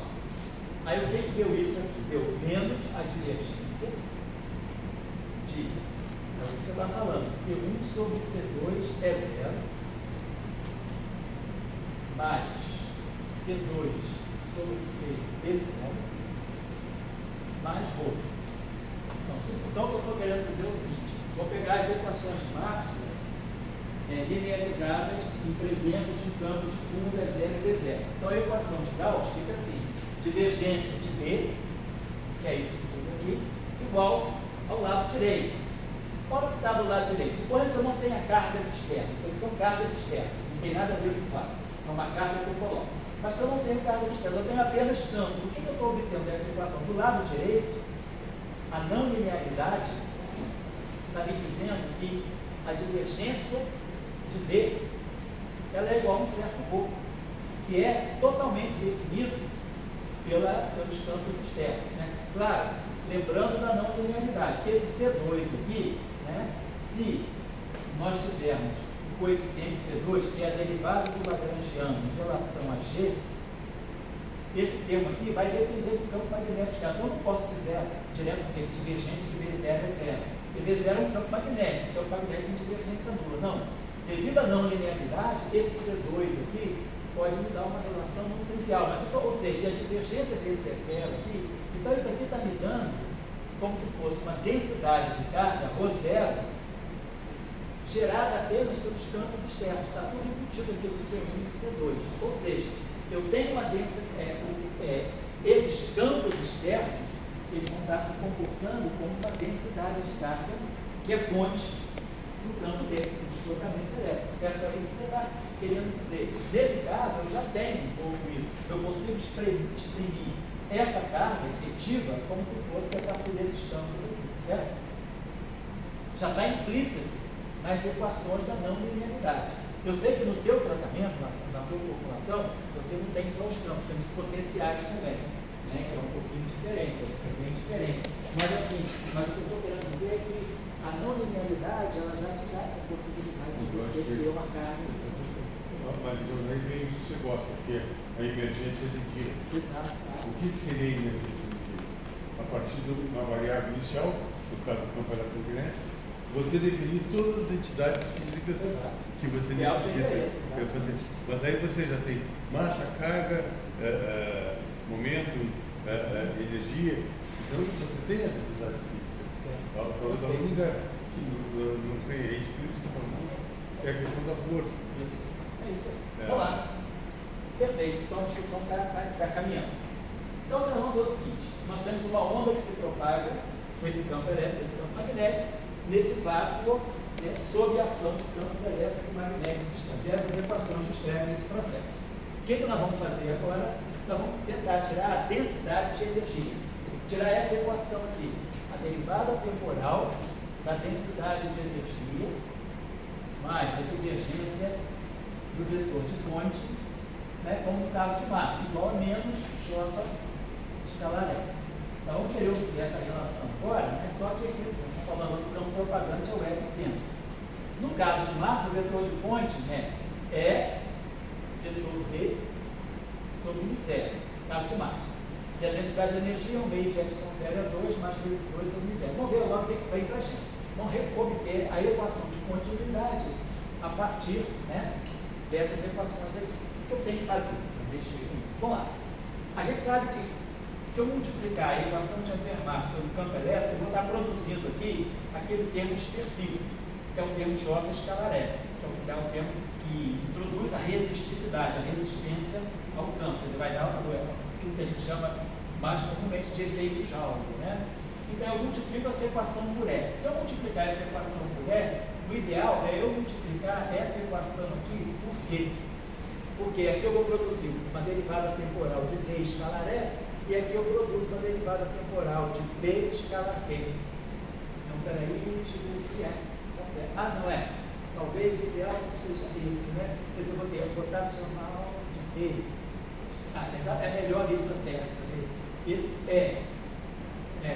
Aí o que deu isso aqui? Deu menos a divergência de, então você está falando, C1 sobre C2 é 0, mais C2 sobre C é 0, mais ρ. Então, o que eu estou querendo dizer é o seguinte: vou pegar as equações de Maxwell linearizadas em presença de um campo de fundo E0 e B0. Então, a equação de Gauss fica assim: divergência de B, que é isso que eu tenho aqui, igual ao lado direito. Qual é o que está do lado direito? Suponha que eu não tenha cargas externas. Isso aqui são cargas externas, não tem nada a ver com o que falo. É uma carga que eu coloco. Mas que eu não tenho cargas externas, eu tenho apenas campos. O que eu estou obtendo dessa equação? Do lado direito, a não linearidade está me dizendo que a divergência de B ela é igual a um certo ρ, que é totalmente definido pelos campos externos. Né? Claro, lembrando da não linearidade. Esse C2 aqui, né, se nós tivermos o coeficiente C2, que é a derivada do Lagrangiano em relação a G, esse termo aqui vai depender do campo magnético. Então, eu não posso dizer direto que divergência de B0 é 0. Porque B0 é um campo magnético, o campo magnético tem divergência nula. Não. Devido à não linearidade, esse C2 aqui pode me dar uma relação não trivial. Mas isso, ou seja, a divergência desse é 0 aqui, então isso aqui está me dando como se fosse uma densidade de carga, ρ0, gerada apenas pelos campos externos. Está tudo embutido aqui do C1 e do C2. Ou seja, eu tenho uma densidade, esses campos externos, eles vão estar se comportando como uma densidade de carga, que é fonte do campo dele, do deslocamento elétrico. Certo? É isso que você está querendo dizer. Nesse caso, eu já tenho um pouco isso. Eu consigo exprimir essa carga efetiva como se fosse a partir desses campos aqui, certo? Já está implícito nas equações da não linearidade. Eu sei que no teu tratamento, na tua formulação, você não tem só os campos, tem os potenciais também, né? Que é um pouquinho diferente, é bem diferente. Mas assim, o que eu estou querendo dizer é que a não linearidade, ela já te dá essa possibilidade de você ter uma carga. Mas aí vem o que você gosta, que é a emergência de dia. Exato. O que seria a emergência de dia? A partir de uma variável inicial, no caso do campo eletromagnético, você definir todas as entidades físicas que você necessita. Mas aí você já tem massa, carga, momento, energia. Então você tem as entidades físicas. A única que não tem aí, por isso é a questão da força. Isso. É isso aí. Vamos lá. Perfeito. Então a discussão está caminhando. Então nós vamos ver o seguinte: nós temos uma onda que se propaga com esse campo elétrico, esse campo magnético, nesse vácuo, né, sob a ação de campos elétricos e magnéticos distantes. E essas equações descrevem esse processo. O que nós vamos fazer agora? Nós vamos tentar tirar a densidade de energia. Tirar essa equação aqui, a derivada temporal da densidade de energia, mais a divergência do vetor de Conte, né, como no caso de Maxwell, igual a menos J escalar E. Então, vamos querer obter essa relação agora, né, só que aqui estamos falando do campo propagante é o E pequeno. No caso de Maxwell, o vetor de Conte, né, é vetor D sobre zero, no caso de Maxwell. E a densidade de energia é um meio de epsilon 0 a 2 mais vezes 2 sobre zero. Vamos ver agora o que vem para a gente. Vamos obter a equação de continuidade a partir, né, dessas equações aqui. O que eu tenho que fazer? Vamos lá. A gente sabe que se eu multiplicar a equação de Ampère-Marx pelo campo elétrico, eu vou estar produzindo aqui aquele termo dispersivo, que é o termo J escalar E, que é o termo que introduz a resistividade, a resistência ao campo. Quer dizer, vai dar aquilo que a gente chama mais comumente de efeito Joule, né? Então eu multiplico essa equação por E. Se eu multiplicar essa equação por E, o ideal é eu multiplicar essa equação aqui por Q. Porque aqui eu vou produzir uma derivada temporal de D escalar E, e aqui eu produzo uma derivada temporal de B escalar T. Então, peraí, deixa eu ver o que é. Tá certo. Ah, não é? Talvez o ideal seja esse, né? Quer dizer, eu vou ter o rotacional de B. É melhor isso até. Quer dizer, esse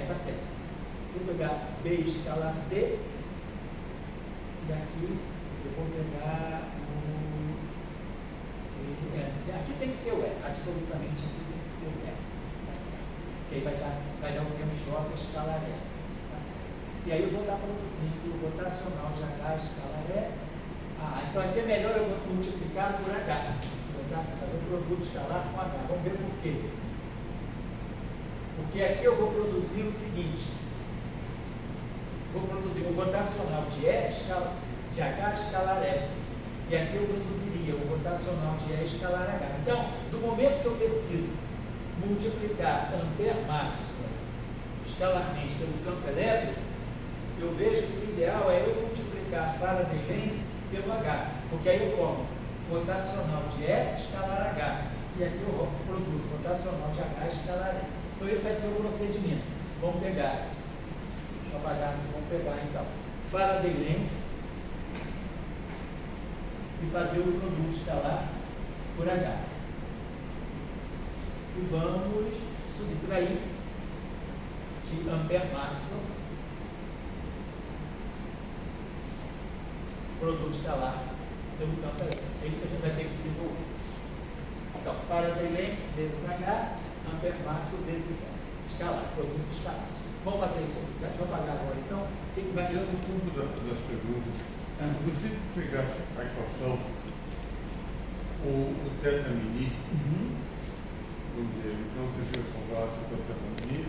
tá certo. vou pegar B escalar D, e aqui eu vou pegar aqui tem que ser o E, absolutamente aqui tem que ser o E, tá certo? Porque aí vai dar um termo J escalar E, tá certo? E aí eu vou estar produzindo o rotacional de H escalar E. Então aqui é melhor eu multiplicar por H, fazer o produto escalar com H. Vamos ver por quê. Porque aqui eu vou produzir o seguinte, vou produzir o rotacional de H escalar E, e aqui eu produziria o rotacional de E escalar H. Então, do momento que eu decido multiplicar ampere máximo escalarmente pelo campo elétrico, eu vejo que o ideal é eu multiplicar Faraday Lenz pelo H, porque aí eu formo rotacional de E escalar H, e aqui eu produzo rotacional de H escalar E. Então esse vai ser o procedimento. Vamos pegar, deixa eu apagar aqui, vamos pegar então Faraday Lenz e fazer o produto escalar por H. E vamos subtrair de ampere máximo produto escalar pelo campo elétrico. É isso que a gente vai ter que desenvolver. Então, Faraday Lenz vezes H, ampere máximo vezes escalar, produto escalar. Vamos fazer isso aqui. Deixa eu apagar agora. Então, o que vai... No campo das perguntas, se você pegasse a equação, o θ mini, vamos dizer, então você fez o calculasse o θ mini,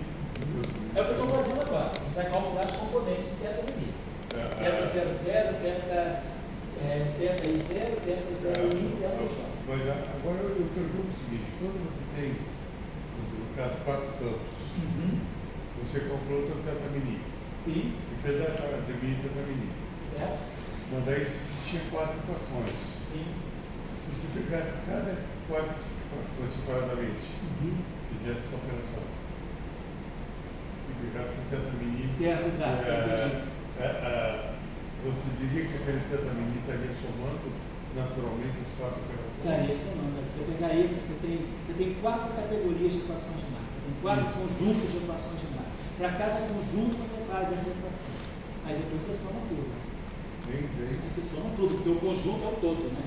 é o que eu estou fazendo agora. A gente vai calcular os componentes do θ mini. Θ 00, θ I0, θ 0I e θ J. Agora eu pergunto o seguinte, quando você tem, no caso, 4 campos, você calculou o teu θ mini. Sim. E fez a θ mini. Mas daí tinha 4 equações. Sim. Se você pegasse cada 4 equações separadamente, fizesse essa operação, e pegasse o θ mini. Você diria que aquele θ mini estaria somando naturalmente as 4 operações? Estaria somando. Você pegar aí, você tem 4 categorias de equações de Marx. Você tem 4 conjuntos de equações de Marx. Para cada conjunto você faz essa equação. Aí depois você soma tudo. Bem. Aí você soma tudo, porque o conjunto é o todo, né?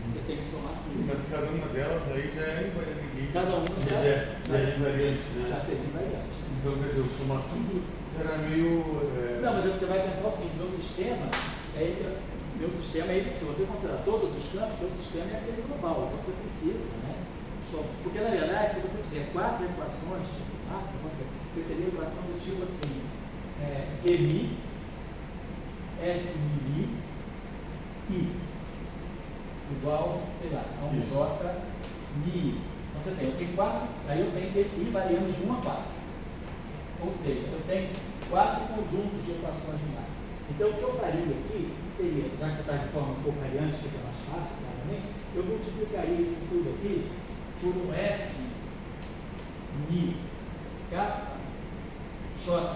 Você tem que somar tudo. Mas cada uma delas aí já é invariante. Cada uma já é invariante, né? Já seria invariante. Então, quer dizer, somar tudo era meio... Não, mas você vai pensar o seguinte, meu sistema, se você considerar todos os campos, meu sistema é aquele global, então você precisa, né? Porque na verdade, se você tiver 4 equações, você teria equação do tipo assim, QMI, FMI, I, igual, sei lá, a um J, Mi. Então você tem 4, aí eu tenho esse I variando de 1 a 4. Ou seja, eu tenho 4 conjuntos de equações de Marx. Então, o que eu faria aqui seria, já que você está de forma covariante, fica mais fácil, claramente, eu multiplicaria isso tudo aqui por um F, Mi, K, J.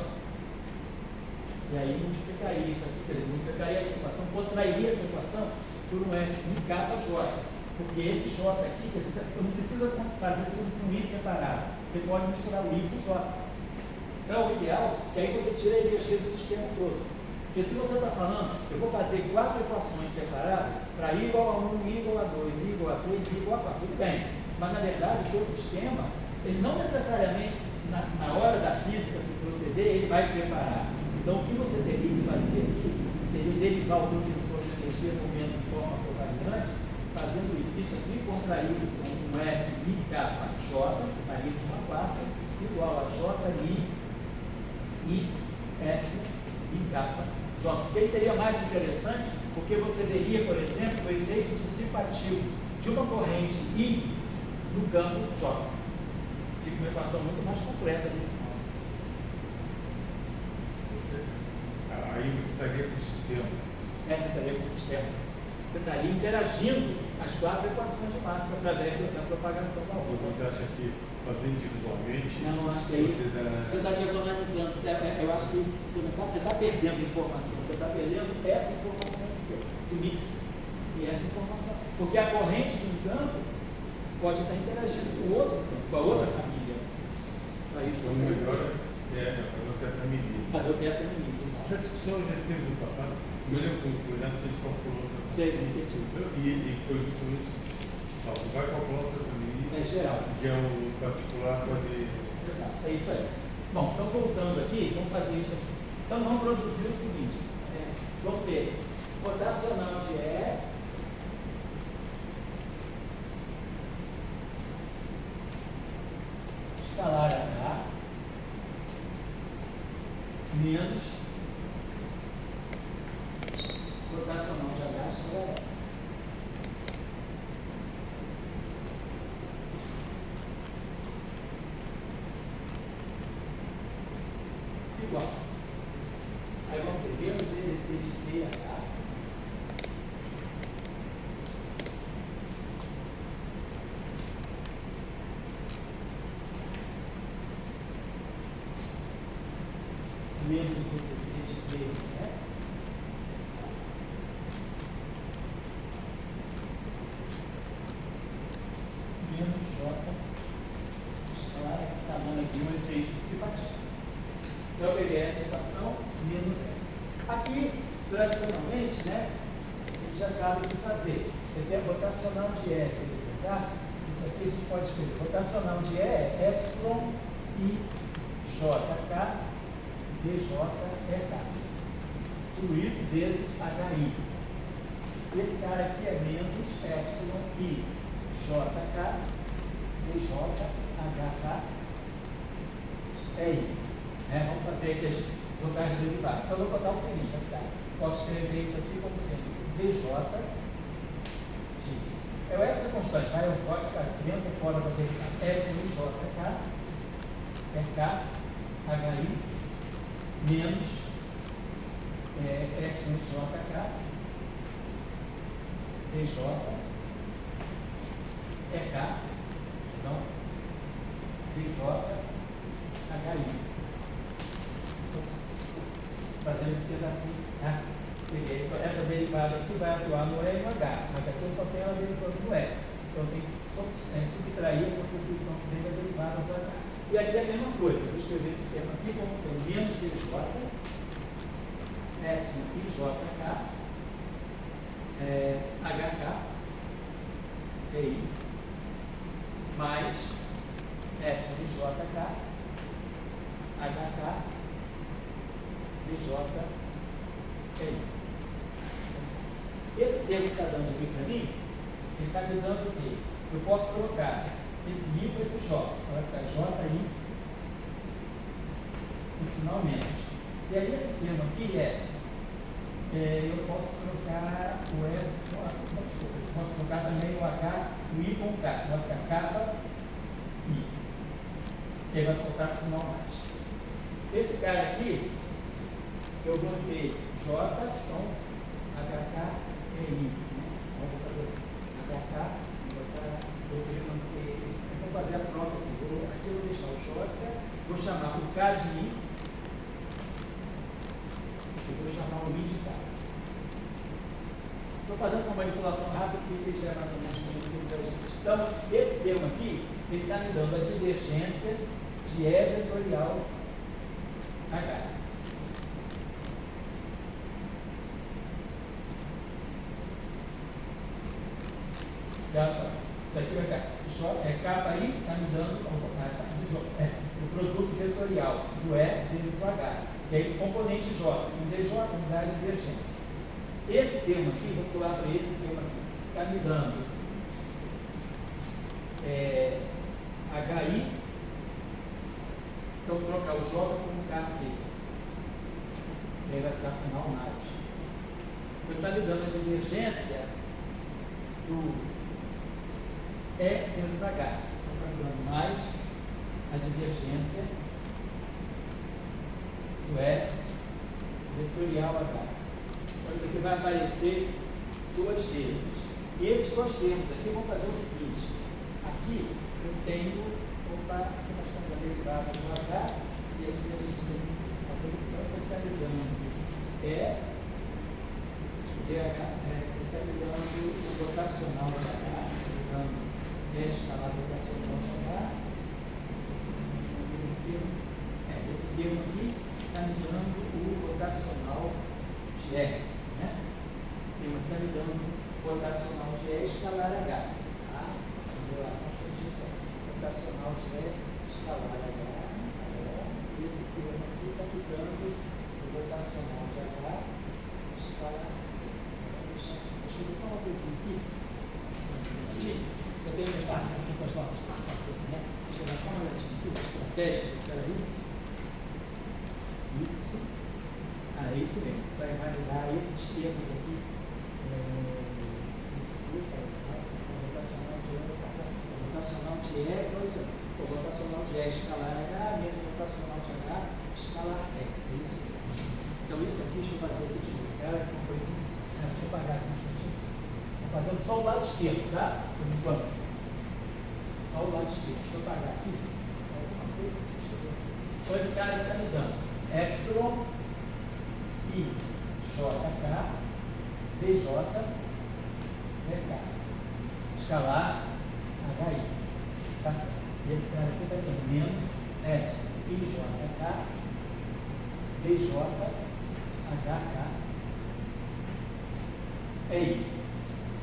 E aí multiplicaria isso aqui, quer dizer, multiplicaria essa equação, contrairia essa equação por um F, Mi, K, J. Porque esse J aqui, quer dizer, você não precisa fazer tudo com I separado. Você pode misturar o I com o J. Então, o ideal é que aí você tira a energia do sistema todo. Porque se você está falando, eu vou fazer 4 equações separadas para I igual a 1, I igual a 2, I igual a 3, I igual a 4. Tudo bem. Mas, na verdade, o seu sistema, ele não necessariamente, na hora da física se proceder, ele vai separar. Então, o que você teria que fazer aqui seria derivar o tensor de energia no momento de forma covariante, fazendo isso. Isso aqui contraído com um F, I, K, J, que varia de 1 a 4, igual a J, I, F, I, K, J. Porque aí seria mais interessante, porque você veria, por exemplo, o efeito dissipativo de uma corrente I no campo J. Fica uma equação muito mais completa desse modo. Aí você estaria com o sistema. Você estaria com o sistema. Você estaria interagindo as 4 equações de Marx através da propagação da onda. Você acha que fazer individualmente? Não, acho que aí você está diagonalizando. Eu acho que você está perdendo informação. Você está perdendo essa informação do mix. E essa informação. Porque a corrente de um campo pode estar interagindo com o outro campo, com a outra família. Então, melhor fazer o tetamini. Fazer o tetamini, exato. Essa discussão já teve no passado. Eu lembro que o Renato fez calculou também. Sei, entendi. E foi justamente vai calcular o tetamini. É geral. Que é um particular pode. Exato, é isso aí. Bom, então voltando aqui, vamos fazer isso aqui. Então vamos produzir o seguinte, vamos ter rotacional de E escalar H menos rotacional de H escalar E. Igual. Aí vamos ter menos DDT de TH menos DDT de DZ menos J escalar, que está dando aqui um efeito dissipativo. Então, eu peguei essa equação menos essa. Aqui, tradicionalmente, né, a gente já sabe o que fazer. Você tem a rotacional de E vezes H, isso aqui a gente pode escrever. Rotacional de E é epsilon I JK DJEK. Tudo isso vezes HI. Esse cara aqui é menos epsilon I JK DJHK é I. Vamos fazer aqui as vantagens derivadas. Então, eu vou botar o seguinte, vai ficar. Posso escrever isso aqui como sendo DJ de. O epsilon constante, vai fora, ficar dentro ou fora da derivada. Epsilon JK é K HI menos epsilon JK DJ é K, então DJ HI. Fazendo esse pedacinho, tá? Peguei. Então, essa derivada aqui vai atuar no E e no H, mas aqui eu só tenho a derivada no E. Então, eu tenho que subtrair a contribuição que vem da derivada do H. E aqui é a mesma coisa. Eu vou escrever esse termo aqui como sendo menos DJ, epsilon IJK, HK, EI, mais epsilon IJK, HK, DJ, EI. Esse termo que está dando aqui para mim, ele está me dando o quê? Eu posso trocar esse I com esse J. Então vai ficar JI, o sinal menos. E aí esse termo aqui eu posso trocar o E, desculpa, eu posso trocar também o H, o I com o K. Vai ficar K, I. E aí vai faltar com o sinal mais. Esse cara aqui, eu vou ter J, então HK e I. Então eu vou fazer assim, HK, vou fazer a troca aqui. Aqui eu vou deixar o J, vou chamar o K de I, e vou chamar o I de K. Estou fazendo essa manipulação rápida que vocês já mais ou menos conhecido da gente. Então, esse termo aqui, ele está me dando a divergência de E vetorial H. E olha só, isso aqui vai ficar KI está me dando o produto vetorial do E vezes o H. E aí o componente J, um DJ, unidade de divergência. Esse termo aqui, vou pular para esse termo aqui, está me dando HI, então vou trocar o J como K aqui. E aí vai ficar sinal mais. Então está me dando a divergência do E vezes H. Então está me dando mais a divergência do E vetorial H. Então isso aqui vai aparecer duas vezes. E esses dois termos aqui vão fazer o seguinte. Aqui eu tenho, aqui nós temos a derivada do H, e aqui a gente tem então você está me dando você está me dando o rotacional de H, dando escalar rotacional de H. Esse termo escalar H, esse termo aqui está me dando o rotacional de H, escalar deixa eu ver só uma coisinha aqui. Eu tenho minhas barras aqui com as notas, né? Deixa eu dar só uma olhadinha aqui, uma estratégia, peraí. Isso. É isso mesmo. Vai dar esses termos aqui. Isso aqui, rotacional de E, rotacional de E, o rotacional de E escalar H, menos rotacional de H, escalar E. É isso aqui. Então, isso aqui, deixa eu fazer aqui de novo. Era uma coisinha. Deixa eu apagar aqui um instantinho. Estou fazendo só o lado esquerdo, tá? Por enquanto. Só o lado esquerdo. Deixa eu apagar aqui. Alguma coisa aqui, deixa eu ver. Então, esse cara está me dando epsilon I JK DJ VK escalar HI. Tá certo. E esse cara aqui está me dando menos epsilon I JK DJ HK é I.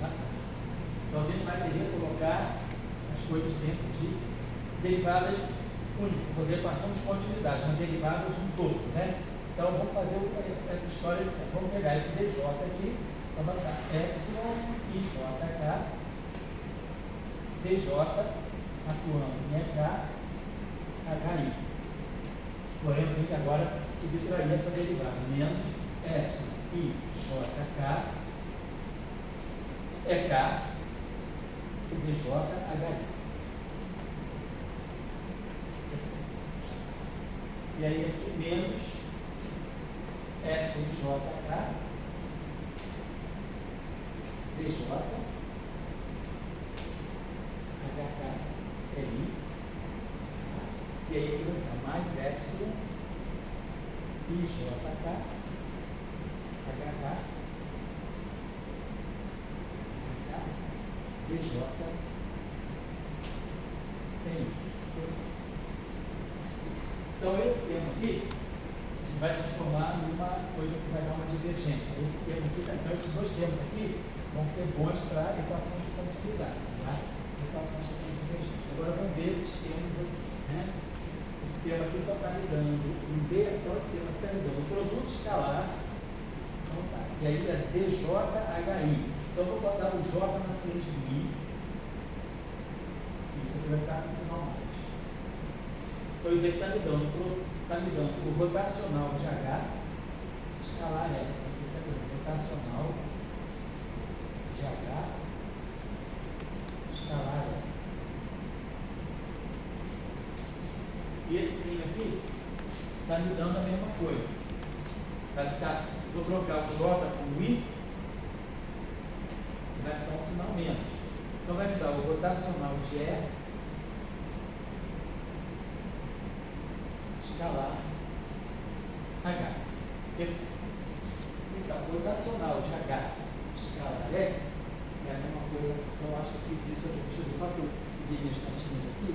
Tá certo. Então a gente vai querer colocar as coisas dentro de derivadas únicas, fazer equação de continuidade, uma derivada de um todo, né? Então vamos fazer essa história de sempre. Vamos pegar esse DJ aqui, vamos botar epsilon I JK DJ atuando em EK HI. Porém, eu tenho que agora subtrair essa derivada, menos epsilon I JK EK DJ HI. E aí aqui menos epsilon JK DJ HK LI. E aí aqui vai ficar mais epsilon IJK HK DJ LI. Então, esse termo aqui vai transformar em uma coisa que vai dar uma divergência. Esse termo aqui, então, esses dois termos aqui vão ser bons para equações de continuidade, tá? Equações de divergência. Agora, vamos ver esses termos aqui, né? Esse termo aqui está me dando um D, então esse termo aqui está me dando o produto escalar, então tá. E aí é DJHI. Então, eu vou botar o J na frente do I. Isso aqui vai ficar com sinal mais. Então, isso aqui está me dando o rotacional de H escalar E. Então, você está dando o rotacional de H escalar E. E esse sim aqui está me dando a mesma coisa. Vai ficar, vou trocar o J com o I, vai ficar um sinal menos. Então, vai me dar o rotacional de E escalar H. Perfeito. Então, rotacional de H escalar E é a mesma coisa que eu acho que eu fiz isso aqui. Deixa eu ver, só que eu segui minhas notinhas aqui,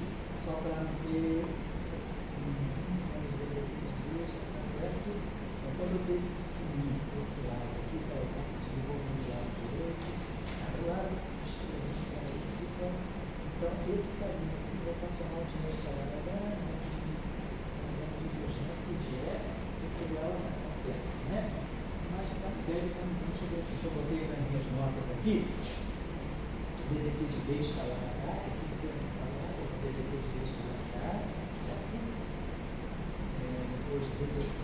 só para ver. Está certo? Então, quando eu definir esse lado aqui, para desenvolver o lado direito, o lado esquerdo, aqui só. Então, esse caminho aqui, rotacional de escalar H, divergência de E, integral está certo, né? Mas deve estar, deixa eu botei nas minhas notas aqui, DDT de D escalar H, aqui tem que falar, DDT de D escalar H, certo? Depois DDT,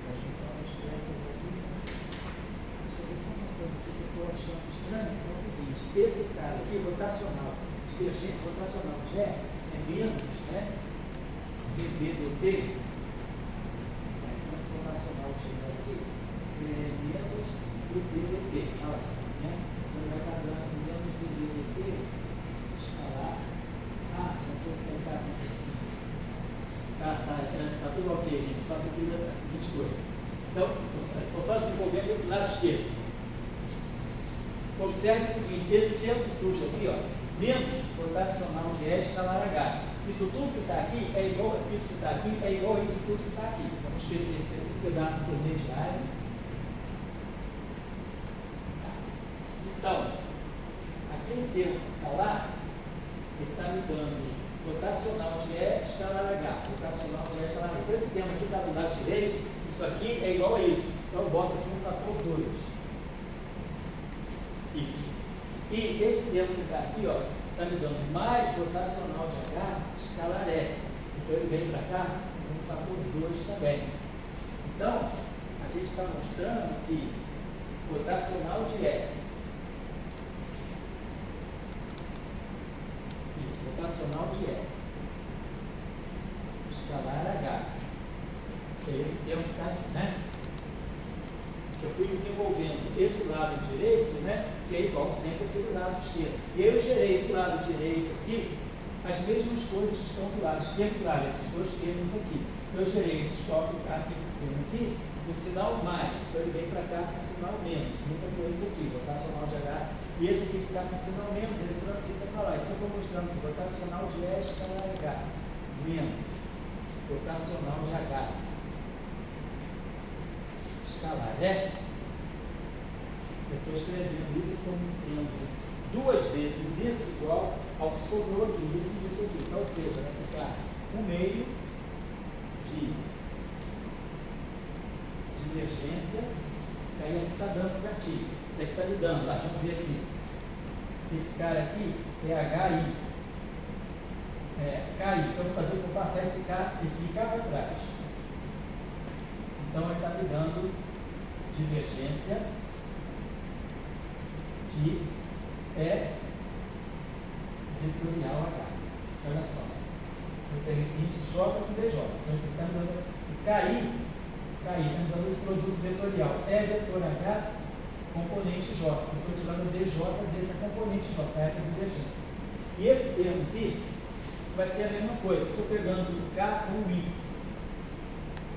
juntamos peças aqui, deixa eu ver só uma coisa aqui que eu estou achando estranho, é o seguinte, esse cara aqui, rotacional, divergente, rotacional de E, é menos, né? DDT, esse rotacional de E aqui, menos DDT, olha, né? Então vai estar dando menos DDT escalar. Já sei o que está acontecendo. Tá tudo ok, gente, só que eu fiz a seguinte coisa. Então, estou só desenvolvendo esse lado esquerdo. Observe o seguinte, esse termo que surge aqui, ó, menos rotacional de E escalar H. Isso tudo que está aqui é igual a isso que está aqui, é igual a isso tudo que está aqui. Vamos esquecer esse pedaço intermediário. Então, aquele termo que está lá, ele está me dando rotacional de E escalar H, rotacional de E escalar H. Então esse termo aqui está do lado direito, isso aqui é igual a isso. Então eu boto aqui um fator 2. Isso. E esse termo que está aqui, ó, está me dando mais rotacional de H escalar E. Então ele vem para cá com um fator 2 também. Então, a gente está mostrando que rotacional de E. Isso, rotacional de E. Escalar H. Que é esse termo que está aqui, né? Eu fui desenvolvendo esse lado direito, né? Que é igual sempre aquele lado esquerdo. E eu gerei do lado direito aqui as mesmas coisas que estão do lado esquerdo, claro, esses dois termos aqui. Então eu gerei esse choque aqui, esse termo aqui, o sinal mais. Então ele vem para cá com o sinal menos, junto com esse aqui, rotacional de H. E esse aqui que está com o sinal menos, ele transita para lá. Então eu estou mostrando que rotacional de E escalar H menos rotacional de H escalar E. Eu estou escrevendo isso como sendo 2 vezes isso igual ao que sobrou aqui, isso e isso aqui. Então, ou seja, vai ficar 1/2 de divergência, que aí aqui está dando certinho. Isso aqui está me dando, tá? Vamos ver aqui. Esse cara aqui é HI. KI. Então, eu vou passar esse I cá para trás. Então, ele está me dando divergência de E vetorial H. Olha só. Eu tenho o seguinte, J com DJ. Então, você está me dando o KI, está me dando esse produto vetorial. E vetor H, componente J. Eu estou tirando o DJ dessa componente J, essa divergência. E esse termo aqui vai ser a mesma coisa. Estou pegando o K com o I.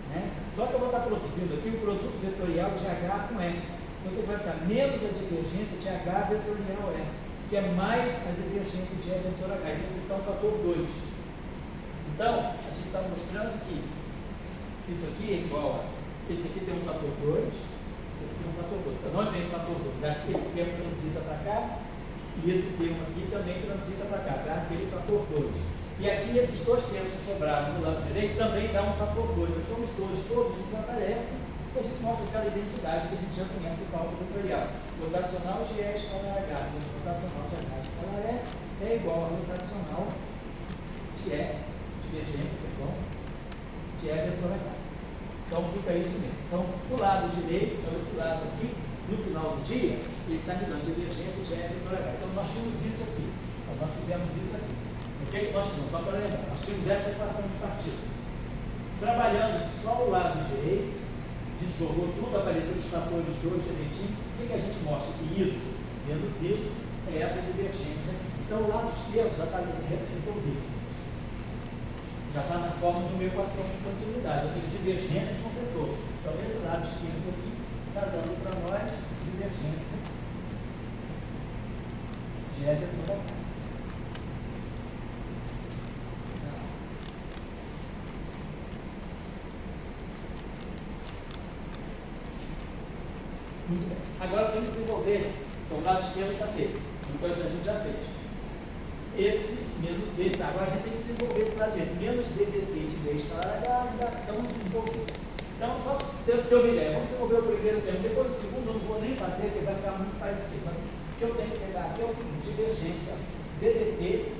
Né? Só que eu vou estar produzindo aqui o produto vetorial de H com E. Então você vai ficar menos a divergência de H vetorial E, que é mais a divergência de E vetor H. Então você está um fator 2. Então, a gente está mostrando que isso aqui é igual a. Esse aqui tem um fator 2, esse aqui tem um fator 2. Então, onde vem esse fator 2? Esse termo transita para cá, e esse termo aqui também transita para cá, dá aquele fator 2. E aqui esses dois termos que sobraram no lado direito também dá um fator 2. Então os dois todos desaparecem e a gente mostra aquela identidade que a gente já conhece do cálculo vetorial. Rotacional de E escalar H, rotacional de H escalar E é igual a rotacional de E, divergência, perdão, de E vetor H. Então fica isso mesmo. Então, o lado direito, então esse lado aqui, no final do dia, ele está me dando divergência de E vetor H. Então nós tínhamos isso aqui. Então, nós fizemos isso aqui. O que é que nós tínhamos? Só para lembrar, nós tínhamos essa equação de partida. Trabalhando só o lado direito, a gente jogou tudo, apareceu os fatores 2 direitinho. O que a gente mostra? Que isso, menos isso, é essa divergência. Então o lado esquerdo já está resolvido. Já está na forma de uma equação de continuidade. Eu tenho divergência com vetor. Então esse lado esquerdo aqui está dando para nós divergência de E vetor H. Muito bem. Agora eu tenho que desenvolver. Então o lado esquerdo está feito. Uma coisa a gente já fez. Esse menos esse. Agora a gente tem que desenvolver esse lado direito. Menos DDT de V escalar H, ainda estamos desenvolvendo. Então, só ter uma ideia. Vamos desenvolver o primeiro termo. Depois o segundo eu não vou nem fazer, porque vai ficar muito parecido. Mas o que eu tenho que pegar aqui é o seguinte: divergência DDT,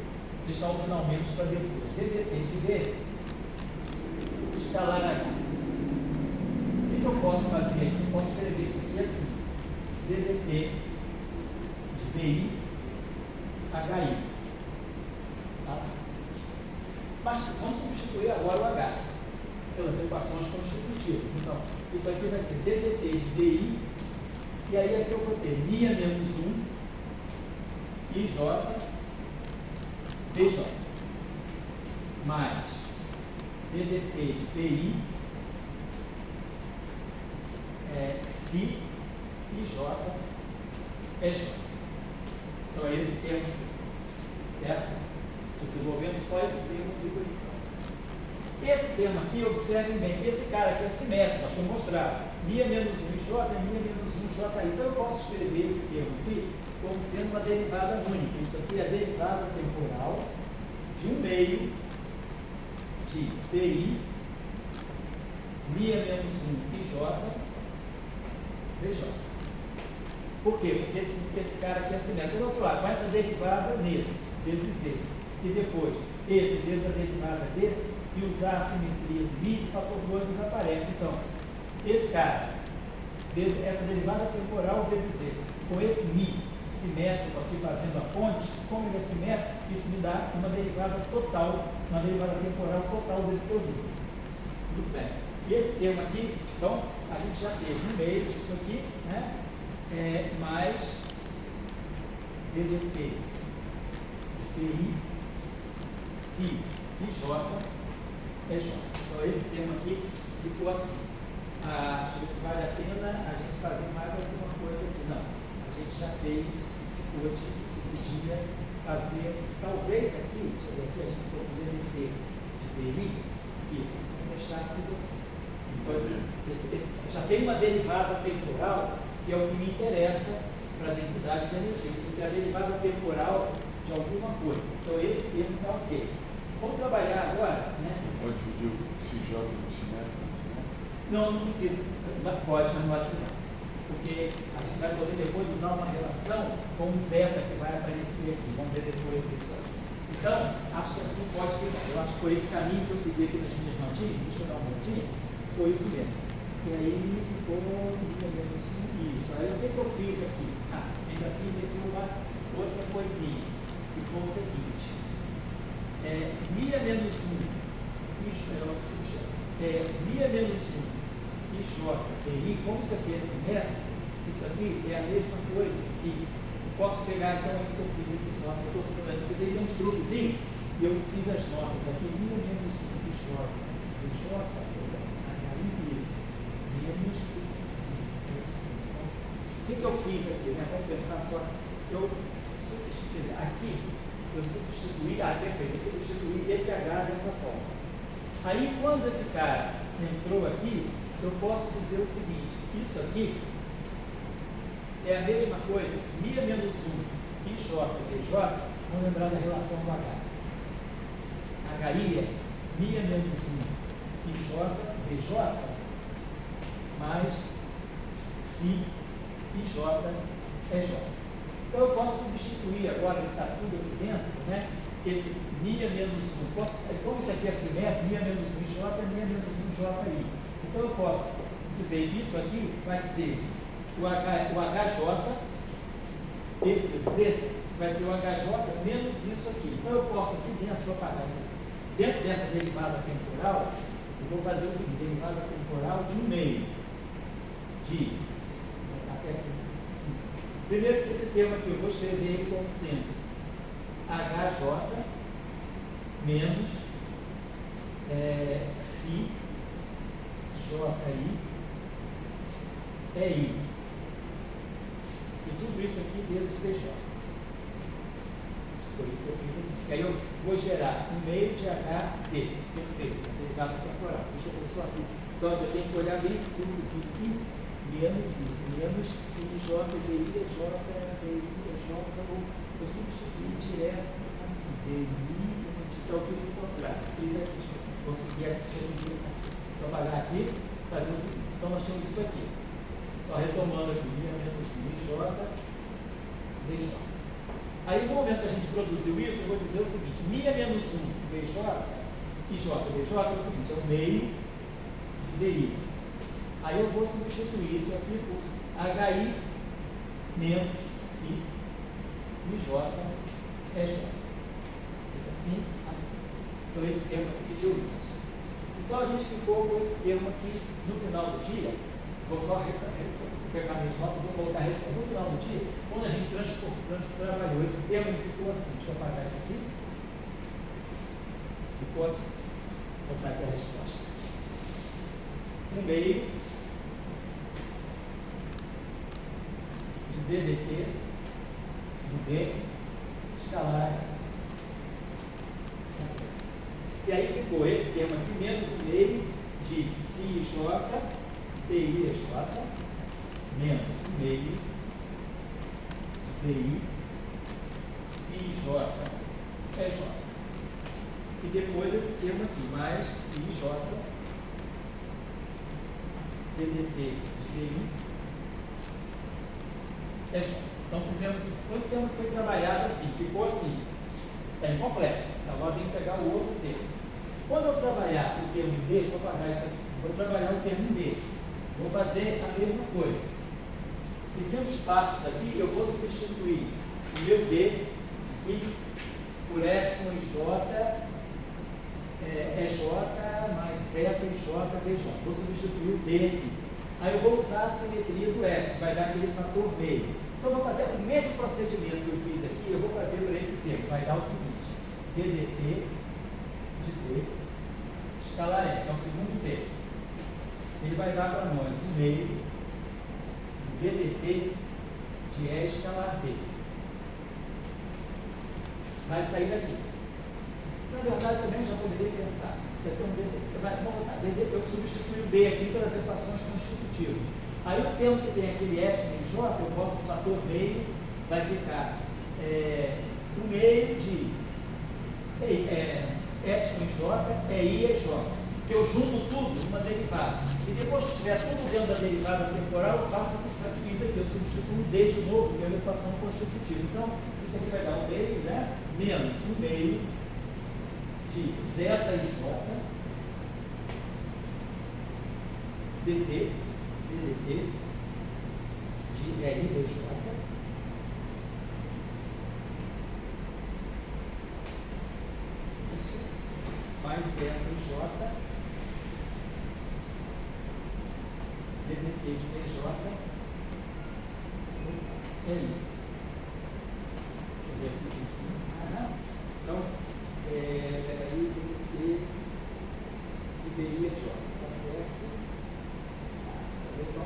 deixar o sinal menos para depois. DDT de V escalar H. O que eu posso fazer aqui? Eu posso escrever isso aqui assim: DDT de VI HI. Tá? Mas vamos substituir agora o H pelas equações constitutivas. Então, isso aqui vai ser DDT de VI, e aí aqui eu vou ter μ menos 1 IJ DJ mais DDT de VI Xi IJ EJ. Então é esse termo aqui, certo? Estou desenvolvendo só esse termo aqui por enquanto. Esse termo aqui, observem bem, esse cara aqui é simétrico, nós vamos mostrar μ menos 1 IJ é μ menos 1 JI. Então eu posso escrever esse termo aqui como sendo uma derivada única. Isso aqui é a derivada temporal de 1 meio de PI, MIA menos 1 IJ, VJ. Por quê? Porque esse cara aqui é assimétrico. Do outro lado, com essa derivada nesse, vezes esse. E depois, esse vezes a derivada desse, e usar a simetria do Mi, o fator 2 desaparece. Então, esse cara, vezes essa derivada temporal vezes esse, com esse Mi simétrico aqui fazendo a ponte, como ele é simétrico, isso me dá uma derivada total, uma derivada temporal total desse produto. Muito bem. E esse termo aqui, então, a gente já teve no meio disso aqui, né? Mais DDT de PI, Si e J é J. Então, esse termo aqui ficou assim. Deixa eu ver se vale a pena a gente fazer mais alguma coisa aqui. Não, a gente já fez, ficou de que podia fazer, talvez aqui, deixa eu ver aqui, a gente ficou com DDT de PI, isso, vou deixar tudo assim. Então, já tem uma derivada temporal, que é o que me interessa para a densidade de energia. Isso é a derivada temporal de alguma coisa. Então, esse termo está ok. Vamos trabalhar agora, né? Pode pedir o CJ no simétrico? Não precisa. Pode, mas não vai precisar. Porque a gente vai poder depois usar uma relação com o zeta que vai aparecer aqui. Vamos ver depois isso aí. Então, acho que assim pode ficar. Eu acho que por esse caminho que eu segui aqui nas minhas notinhas, deixa eu dar uma notinha, foi isso mesmo. E aí ficou isso. Aí o que eu fiz aqui? Ainda fiz aqui uma outra coisinha, que foi o seguinte. MIA menos 1, MIA menos 1 e J, PI, como isso aqui é simétrico, isso aqui é a mesma coisa que eu posso pegar, então, isso que eu fiz aqui, só eu fiz aí uns truquezinhos, e eu fiz as notas aqui, MIA menos 1 e J, isso, menos 5. O que eu fiz aqui, né? Vamos pensar só, aqui, eu substituí, perfeito, eu substituí esse H dessa forma. Aí, quando esse cara entrou aqui, eu posso dizer o seguinte, isso aqui é a mesma coisa, MIA menos 1 IJ, VJ, vamos lembrar da relação do H. HI é MIA menos 1 IJ, VJ, mais Si IJ é J. Então, eu posso substituir agora, ele está tudo aqui dentro, né? Esse MIA menos 1, como isso aqui é simétrico, MIA menos 1 IJ é MIA menos 1 JI. Então, eu posso dizer que isso aqui vai ser o HJ, esse vezes esse, vai ser o HJ menos isso aqui. Então, eu posso aqui dentro, vou apagar isso aqui. Dentro dessa derivada temporal, eu vou fazer o seguinte, derivada temporal de 1 meio de, até aqui, sim. Primeiro, esse termo aqui, eu vou escrever ele como sendo HJ menos Si JI EI. E tudo isso aqui vezes VJ. Foi isso que eu fiz aqui. Aí eu vou gerar 1 meio de HD. Perfeito. Derivada temporal. Deixa eu ver só aqui. Só eu tenho que olhar bem esse tudozinho aqui. Menos isso. Menos Si J DI J DI J. Eu substituí direto aqui. DI. Então eu fiz o contrário. Fiz aqui. Consegui trabalhar aqui. Fazer o seguinte. Então nós temos isso aqui. Só retomando aqui. Menos IJ VJ. Aí, no momento que a gente produziu isso, eu vou dizer o seguinte: MIA menos 1 VJ, IJ VJ é o seguinte, é o meio de DI. Aí eu vou substituir isso aqui por HI menos Si IJ EJ. Fica assim, assim. Então, esse termo aqui pediu isso. Então, a gente ficou com esse termo aqui no final do dia. Vou só pegar minhas notas, vou colocar a resposta no final do dia. Quando a gente trabalhou esse termo, ele ficou assim. Deixa eu apagar isso aqui. Ficou assim. Vou botar aqui a resposta. 1 meio de DDT do B escalar. Tá certo. E aí ficou esse termo aqui, menos 1 meio de CIJ PI EJ, menos 1 meio de PI CIJ EJ. e depois esse termo aqui, mais psi j ddt de DI é J. Então fizemos isso. Esse termo foi trabalhado assim, ficou assim. Está incompleto. Então agora tem que pegar o outro termo. Quando eu trabalhar o termo D, deixa eu apagar isso aqui. Vou trabalhar o termo D. Vou fazer a mesma coisa. Seguindo os passos aqui, eu vou substituir o meu D aqui por epsilon e J EJ mais zeta e J BJ. Vou substituir o D aqui. Aí eu vou usar a simetria do F, que vai dar aquele fator meio. Então eu vou fazer o mesmo procedimento que eu fiz aqui, eu vou fazer para esse termo. Vai dar o seguinte: DDT de D escalar E, que é o segundo termo. Ele vai dar para nós o meio do DDT de E escalar D. Vai sair daqui. Na verdade, também já poderia pensar. Você tem um DDT. Vamos botar DDT, eu substituir o D aqui pelas equações constitutivas. Aí o termo que tem aquele F em J, eu boto o fator meio, vai ficar o meio de epsilon em J, I e J. Que eu junto tudo numa derivada. E depois que tiver tudo dentro da derivada temporal, eu faço o que eu fiz aqui. Eu substituo o D de novo, que é a equação constitutiva. Então, isso aqui vai dar um meio, né? Menos um meio de zeta e J DT de RDJ isso mais zeta e J DDT de BJ RI. Deixa eu ver aqui se isso. Então, peraí, DDT de BI é J, tá certo? Então,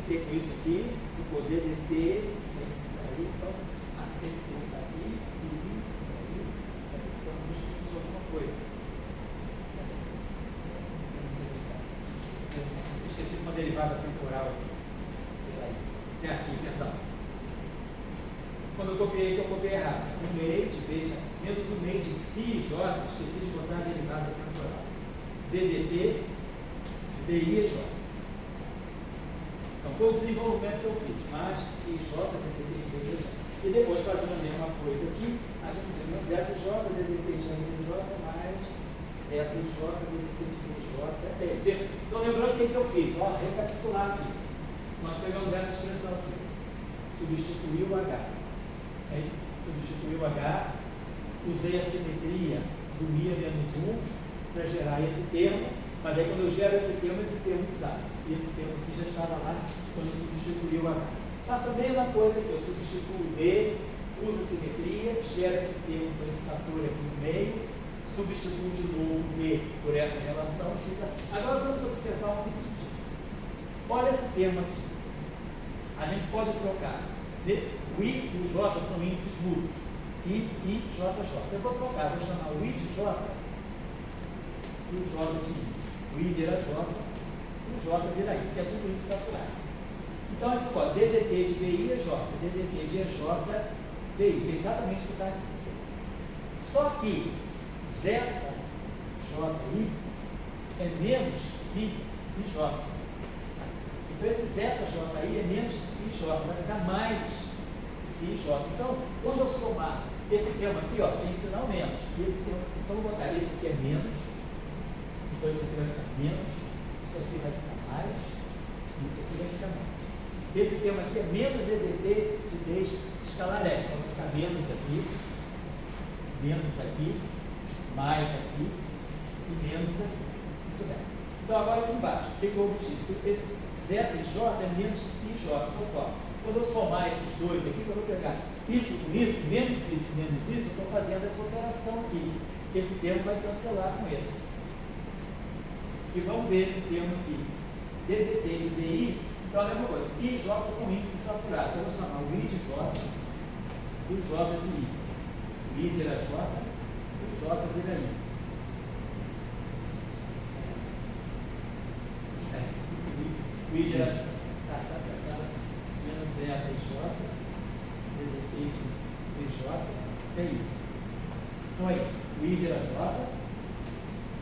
fiquei com isso aqui, ficou DDT, aí, então, esse termo está aqui, sim, aí, então a gente precisa de alguma coisa. Esqueci de uma derivada temporal aqui. É aqui, perdão. Quando eu copiei, eu copiei errado. O meio de B, menos o meio de psi e J, esqueci de botar a derivada temporal. DDT de BI e J. Então, foi o desenvolvimento que eu fiz. Mais psi e J, DDT de BI e J. E depois, fazendo a mesma coisa aqui, a gente tem uma zeta e J, DDT de RI e J, mais zeta e J, DDT de BI e J. Então, lembrando o que eu fiz? Ó, recapitular aqui. Nós pegamos essa expressão aqui. Substituir o H. Aí, substituir o H, usei a simetria do μ menos 1 para gerar esse termo, mas aí quando eu gero esse termo sai. E esse termo aqui já estava lá quando eu substituí o H. Faço a mesma coisa aqui, eu substituo o D, uso a simetria, gero esse termo com esse fator aqui no meio, substituo de novo o D por essa relação e fica assim. Agora vamos observar o seguinte: olha esse termo aqui. A gente pode trocar. O I e o J são índices mútuos. I, J, J. Eu vou trocar, vou chamar o I de J e o J de I. O I vira J, o J vira I, que é tudo índice saturado. Então, aí ficou DDT de BI é J, DDT de EJ, BI, que é exatamente o que está aqui. Só que zeta JI é menos psi e J. Então, esse zeta JI é menos psi e J, vai ficar mais psi e J. Então, quando eu somar esse termo aqui, ó, tem sinal menos. Esse termo, então, eu vou botar esse aqui é menos. Então, isso aqui vai ficar menos. Isso aqui vai ficar mais. E isso aqui vai ficar mais. Esse termo aqui é menos DDT de D escalar E. Então, vai ficar menos aqui, mais aqui e menos aqui. Muito bem. Então, agora aqui embaixo, o que eu obtive? Esse zeta e J é menos psi e J. Então, quando eu somar esses dois aqui, quando eu pegar isso com isso, menos isso, eu estou fazendo essa operação aqui. Esse termo vai cancelar com esse. E vamos ver esse termo aqui. DDT de BI, então a mesma coisa. I e J são índices saturados. Eu vou chamar o I de J e o J de I. O I vira J e o J vira I. O I vira J. Tá assim. Menos zeta e J, DDT de BJ, é I. Então é isso. O I vira J,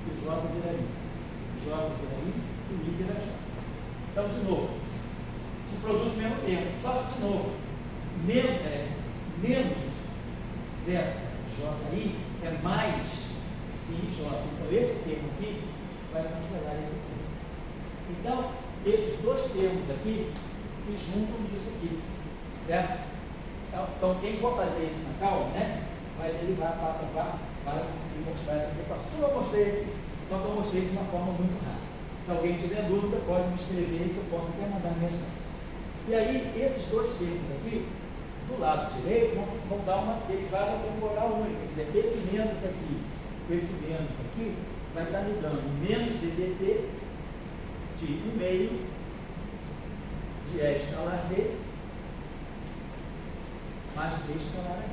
e o J vira I. O J vira I e o I vira J. Então, de novo, se produz o mesmo termo, só que, de novo, menos ZJI é mais CIJ. Então, esse termo aqui vai cancelar esse termo. Então, esses dois termos aqui se juntam nisso aqui, certo? Então, quem for fazer isso na calma, né, vai derivar passo a passo para conseguir mostrar essas equações. Como eu mostrei aqui, só que eu mostrei de uma forma muito rápida. Se alguém tiver dúvida, pode me escrever que eu posso até mandar minhas notas. E aí, esses dois termos aqui, do lado direito, vão dar uma derivada temporal única. Quer dizer, esse menos aqui com esse menos aqui vai estar me dando menos ddt de 1/2 de E escalar D mais D escalar H.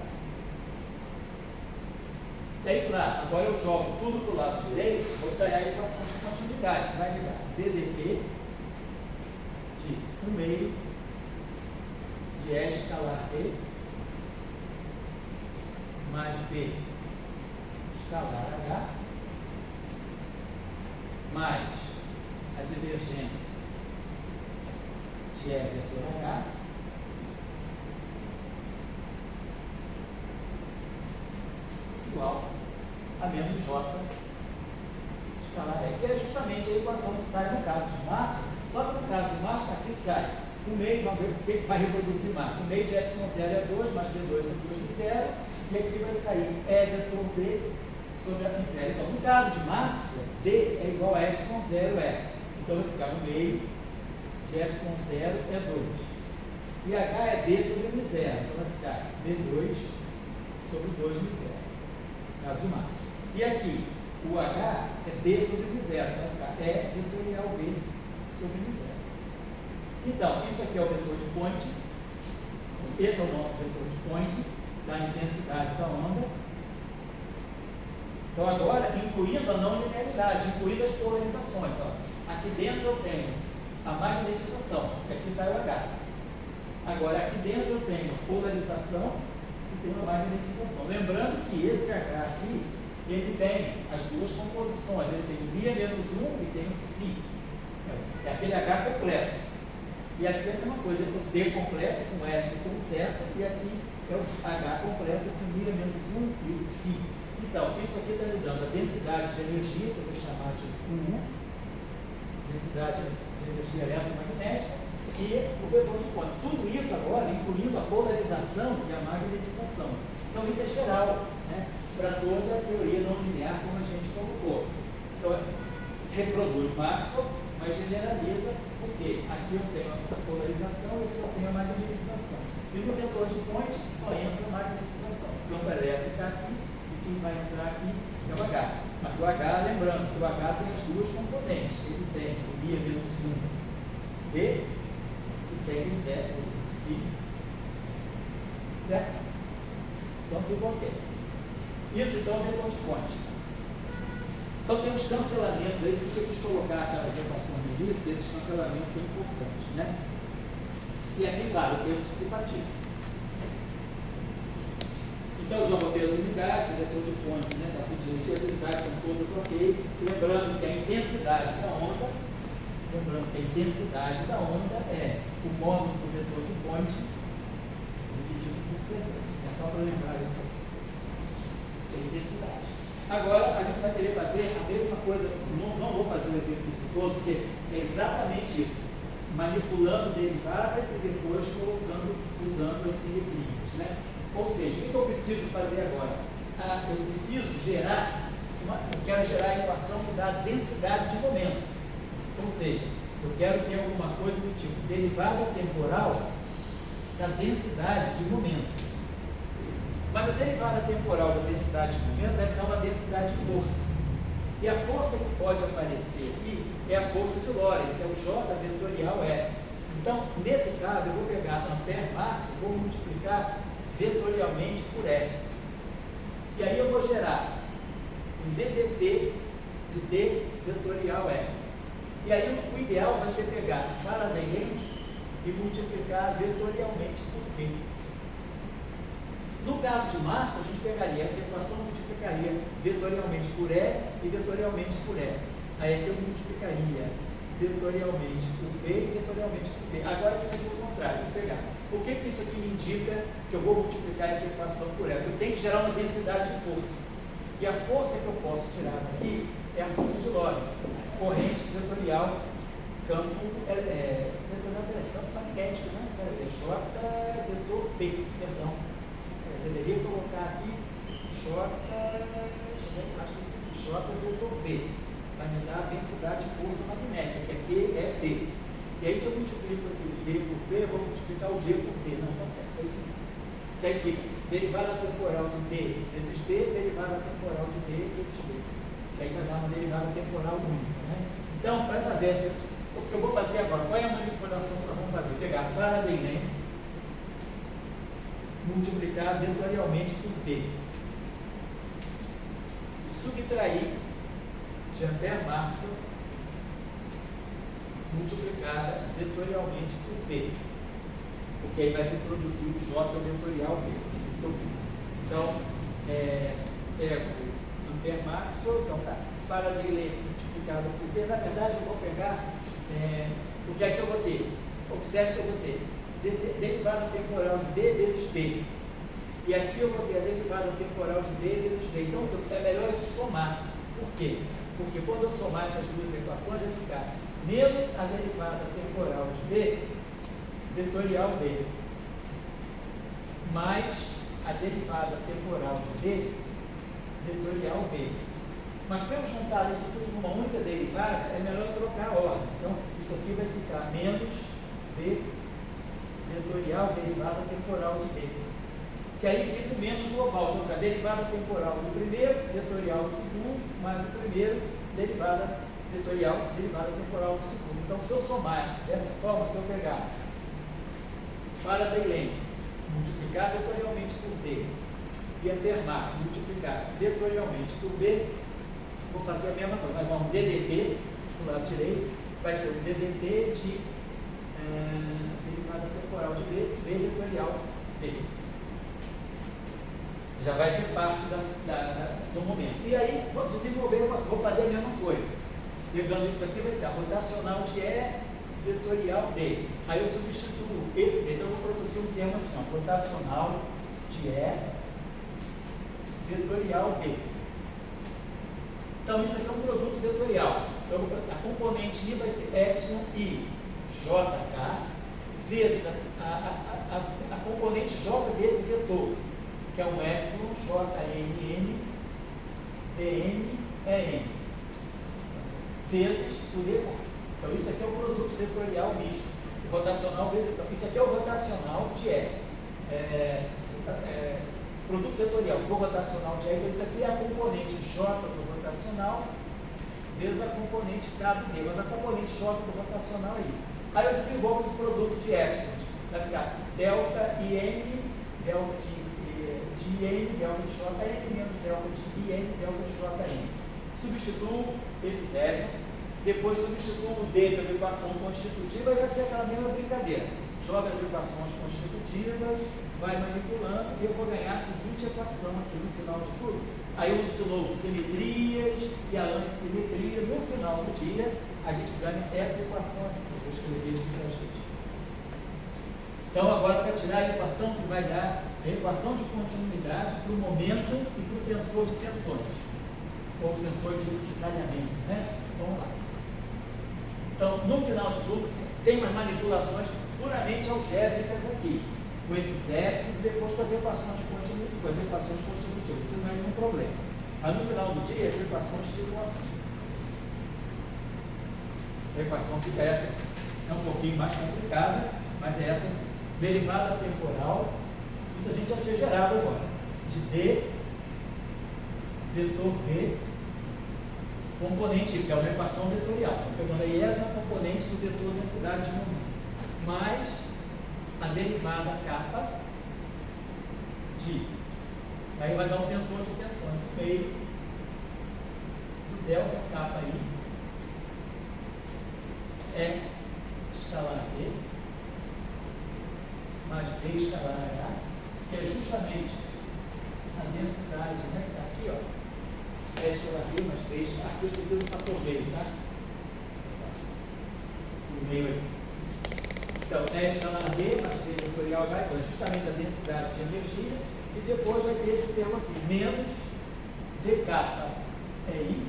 E aí, claro, agora eu jogo tudo para o lado direito, vou ganhar a equação de continuidade, que vai me dar ddt de 1/2 de E escalar D mais B escalar H mais a divergência de E vetor H igual a menos J escalar E, que é justamente a equação que sai no caso de Maxwell, só que no caso de Maxwell aqui sai o meio, vamos ver o que vai reproduzir Maxwell. O meio de ε0 é 2, mais B2 sobre 2 de 0, e aqui vai sair E vetor D sobre a 0. Então, no caso de Maxwell, D é igual a ε0 Então, vai ficar no meio de ε0 é 2. E H é B sobre μ0. Então, vai ficar B2 sobre 2 μ0. No caso de Maxwell. E aqui, o H é B sobre μ0. Então, vai ficar E vetorial B sobre μ0. Então, isso aqui é o vetor de point. Esse é o nosso vetor de point da intensidade da onda. Então, agora, incluindo a não linearidade, incluindo as polarizações. Ó. Aqui dentro eu tenho a magnetização, que aqui está o H. Agora, aqui dentro eu tenho polarização e tenho a magnetização. Lembrando que esse H aqui, ele tem as duas composições. Ele tem o μ-1 e tem o Ψ. É aquele H completo. E aqui é a mesma coisa, o D completo com F como certo, e aqui é o H completo com μ-1 e o Ψ. Então, isso aqui está me dando a densidade de energia, que eu vou chamar de U, densidade de energia eletromagnética, e o vetor de ponto. Tudo isso agora, incluindo a polarização e a magnetização. Então, isso é geral, né, para toda a teoria não linear, como a gente colocou. Então, reproduz Maxwell, mas generaliza, porque aqui eu tenho a polarização e aqui eu tenho a magnetização. E no vetor de point só entra a magnetização. O campo elétrico aqui, e quem vai entrar aqui é o H. Mas o H, lembrando que o H tem as duas componentes. Ele tem o μ-1 B e tem o Z, o Ψ. Certo? Então ficou ok. Isso então é o vetor de point. Então tem os cancelamentos aí, por isso eu quis colocar aquelas equações no início, que esses cancelamentos são importantes, né? E aqui, claro, o termo dissipativo. Então, os novoteiros unidades, o vetor de ponte, né? Está tudo direito, as unidades estão todas ok. Lembrando que a intensidade da onda, é o módulo do vetor de ponte dividido por C. É só para lembrar isso aqui. Isso é intensidade. Agora, a gente vai querer fazer a mesma coisa, não vou fazer o exercício todo, porque é exatamente isso, manipulando derivadas e depois usando as simetrias, né? Ou seja, o que eu preciso fazer agora? Eu preciso gerar, eu quero gerar a equação que dá a densidade de momento. Ou seja, eu quero ter alguma coisa do tipo derivada temporal da densidade de momento. Mas a derivada temporal da densidade de momento deve dar uma densidade de força. E a força que pode aparecer aqui é a força de Lorentz, é o J vetorial E. Então, nesse caso, eu vou pegar Ampère Maxwell e vou multiplicar vetorialmente por E. E aí eu vou gerar um ddt de D vetorial E. E aí o ideal vai ser pegar Faraday-Lenz e multiplicar vetorialmente por D. No caso de Maxwell, a gente pegaria essa equação multiplicada multiplicaria vetorialmente por E e vetorialmente por E. Aí aqui eu multiplicaria vetorialmente por B e vetorialmente por B. Agora aqui vai ser o contrário, vou pegar. O que isso aqui me indica que eu vou multiplicar essa equação por ela? Eu tenho que gerar uma densidade de força. E a força que eu posso tirar daqui é a força de Lorentz, corrente vetorial, campo magnético, né? J vetor B, perdão. Eu deveria colocar aqui J vetor B, para me dar a densidade de força magnética, que aqui é B. E aí se eu multiplico aqui o D por B, eu vou multiplicar o G por D. Não, tá certo, é isso mesmo. Que aí fica derivada temporal de D vezes B, derivada temporal de D vezes B. Que aí vai dar uma derivada temporal única, né? Então, para fazer essa, o que eu vou fazer agora, qual é a manipulação que nós vamos fazer? Pegar Faraday Lens, multiplicar vetorialmente por D, subtrair de Ampère-Maxwell multiplicada vetorialmente por B, porque aí vai me produzir o J vetorial B. Isso que eu fiz. Então, pego Ampère-Maxwell, então tá, Faraday Lens multiplicada por B. Na verdade, eu vou pegar o que é que eu vou ter? Observe que eu vou ter derivada temporal de D vezes B. E aqui eu vou ter a derivada temporal de D vezes B. Então, é melhor eu somar. Por quê? Porque quando eu somar essas duas equações, vai ficar menos a derivada temporal de B, vetorial B, mais a derivada temporal de D, vetorial B. Mas para eu juntar isso tudo numa única derivada, é melhor trocar a ordem. Então, isso aqui vai ficar menos B, vetorial, derivada temporal de D. Que aí fica o menos global. Então, fica a derivada temporal do primeiro, vetorial do segundo, mais o primeiro, derivada vetorial, derivada temporal do segundo. Então, se eu somar dessa forma, se eu pegar Faraday Lens, multiplicar vetorialmente por D, e Ampère-Maxwell, multiplicar vetorialmente por B, vou fazer a mesma coisa. Vai dar um DDT do lado direito, vai ter um DDT de derivada temporal de B, B vetorial D. Já vai ser parte do momento. E aí, vou desenvolver, vou fazer a mesma coisa. Pegando isso aqui, vai ficar rotacional de E, vetorial D. Aí eu substituo esse D. Então, eu vou produzir um termo assim, ó, rotacional de E, vetorial D. Então, isso aqui é um produto vetorial. Então, a componente I vai ser epsilon I JK vezes a componente J desse vetor, que é um epsilon JNN DN vezes o DK. Então, isso aqui é o produto vetorial misto. O rotacional vezes. Então, isso aqui é o rotacional de E. Produto vetorial do rotacional de E. Então, isso aqui é a componente J do rotacional vezes a componente K do D. Mas a componente J do rotacional é isso. Aí eu desenvolvo esse produto de epsilon. Vai ficar delta IN, delta de IN, delta de JN, menos delta de IN, delta de JN. Substituo esses epsilon, depois substituo o D pela equação constitutiva e vai ser aquela mesma brincadeira. Joga as equações constitutivas, vai manipulando e eu vou ganhar a seguinte equação aqui no final de tudo. Aí eu uso de novo simetrias e a antissimetria. No final do dia, a gente ganha essa equação aqui. Eu vou escrever aqui para a gente. Então, agora, para tirar a equação que vai dar a equação de continuidade para o momento e para o tensor de tensões, ou tensor de necessariamento, né? Vamos lá. Então, no final de tudo, tem umas manipulações puramente algébricas aqui, com esses épsilons e depois com as equações constitutivas, que não é nenhum problema. Mas no final do dia, as equações ficam assim. A equação fica essa, é um pouquinho mais complicada, mas é essa derivada temporal. Isso a gente já tinha gerado agora, de D, vetor D, componente, que é uma equação vetorial. Então, pegando aí essa componente do vetor densidade de momento, mais a derivada kappa de. Aí vai dar um tensor de tensões, o meio do delta kappa I é escalar D mais D escalar H, que é justamente a densidade, né, que está aqui, ó, V mais 3, aqui eu estou usando para por meio, tá? O meio aqui. Então, E escalar V mais 3 vetorial H, então é justamente a densidade de energia, e depois vai ter esse termo aqui, menos d kappa EI,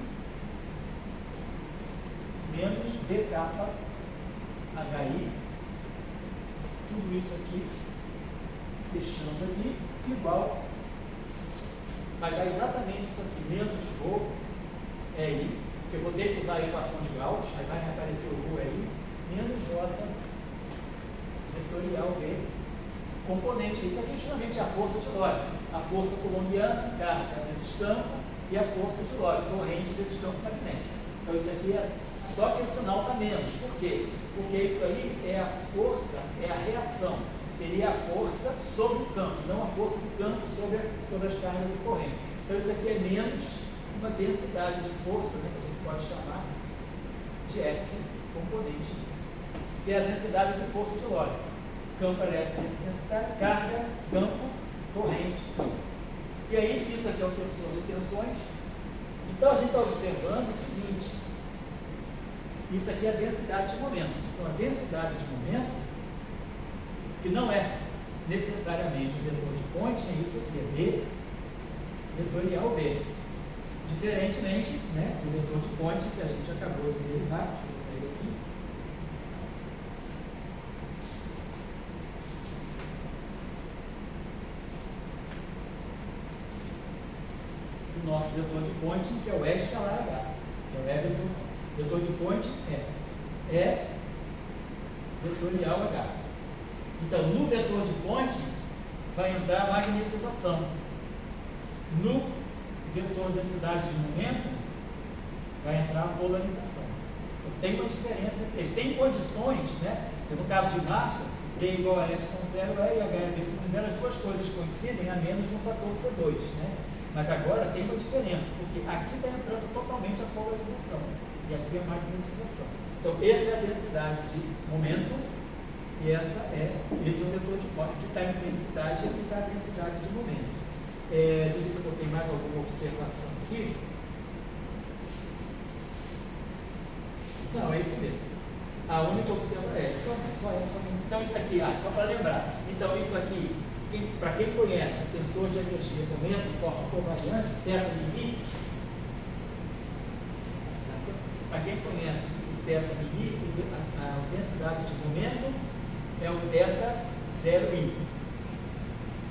menos d kappa HI, tudo isso aqui, fechando aqui, igual, vai dar exatamente isso aqui, menos ρ EI, porque eu vou ter que usar a equação de Gauss, aí vai aparecer o ρ EI, menos J vetorial V, componente. Isso aqui justamente é a força de Lorentz, a força coulombiana, carga desses campos, e a força de Lorentz, corrente desses campos magnéticos. Então isso aqui é, só que o sinal está menos. Por quê? Porque isso aí é a força, é a reação. Seria a força sobre o campo, não a força do campo sobre as cargas e corrente. Então isso aqui é menos uma densidade de força, né, que a gente pode chamar de F componente, que é a densidade de força de Lorentz. Campo elétrico, densidade, carga, campo, corrente, campo. E aí, isso aqui é o tensor de tensões. Então, a gente está observando o seguinte: isso aqui é a densidade de momento. Então, a densidade de momento, que não é necessariamente o vetor de Point, é isso aqui, é D vetorial B. Diferentemente, né, do vetor de Point que a gente acabou de derivar. Deixa eu botar ele aqui. O nosso vetor de Point, que é o E escalar H, que é o E vetor de Point é vetorial H. Então, no vetor de Point vai entrar a magnetização. No vetor densidade de momento vai entrar a polarização. Então, tem uma diferença entre eles. Tem condições, né? No caso de Maxwell, D igual a ε0 e H é ε0, as duas coisas coincidem a menos no fator C2, né? Mas agora tem uma diferença, porque aqui está entrando totalmente a polarização e aqui a magnetização. Então, essa é a densidade de momento e esse é o vetor de Point, que está em densidade e aqui está a densidade de momento. Deixa eu ver se eu botei mais alguma observação aqui. Não, é isso mesmo. A única observação então isso aqui, só para lembrar. Então isso aqui, para quem conhece o tensor de energia momento de forma covariante, θ μi, para quem conhece o θ μi, a densidade de momento é o θ0i.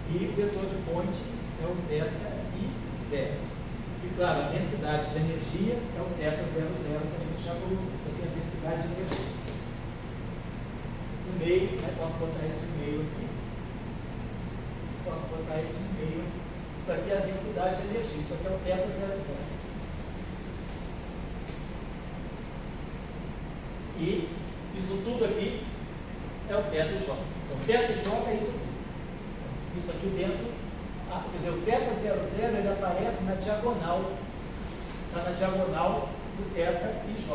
E o vetor de Point é o θi0. E claro, a densidade de energia é o θ00 que a gente já colocou. Isso aqui é a densidade de energia. O meio, né? Posso botar esse meio aqui. Posso botar esse meio. Isso aqui é a densidade de energia. Isso aqui é o θ00. E isso tudo aqui é o θj. Então, θj é isso aqui. Isso aqui dentro. Quer dizer, o θ00 ele aparece na diagonal, está na diagonal do θ e J.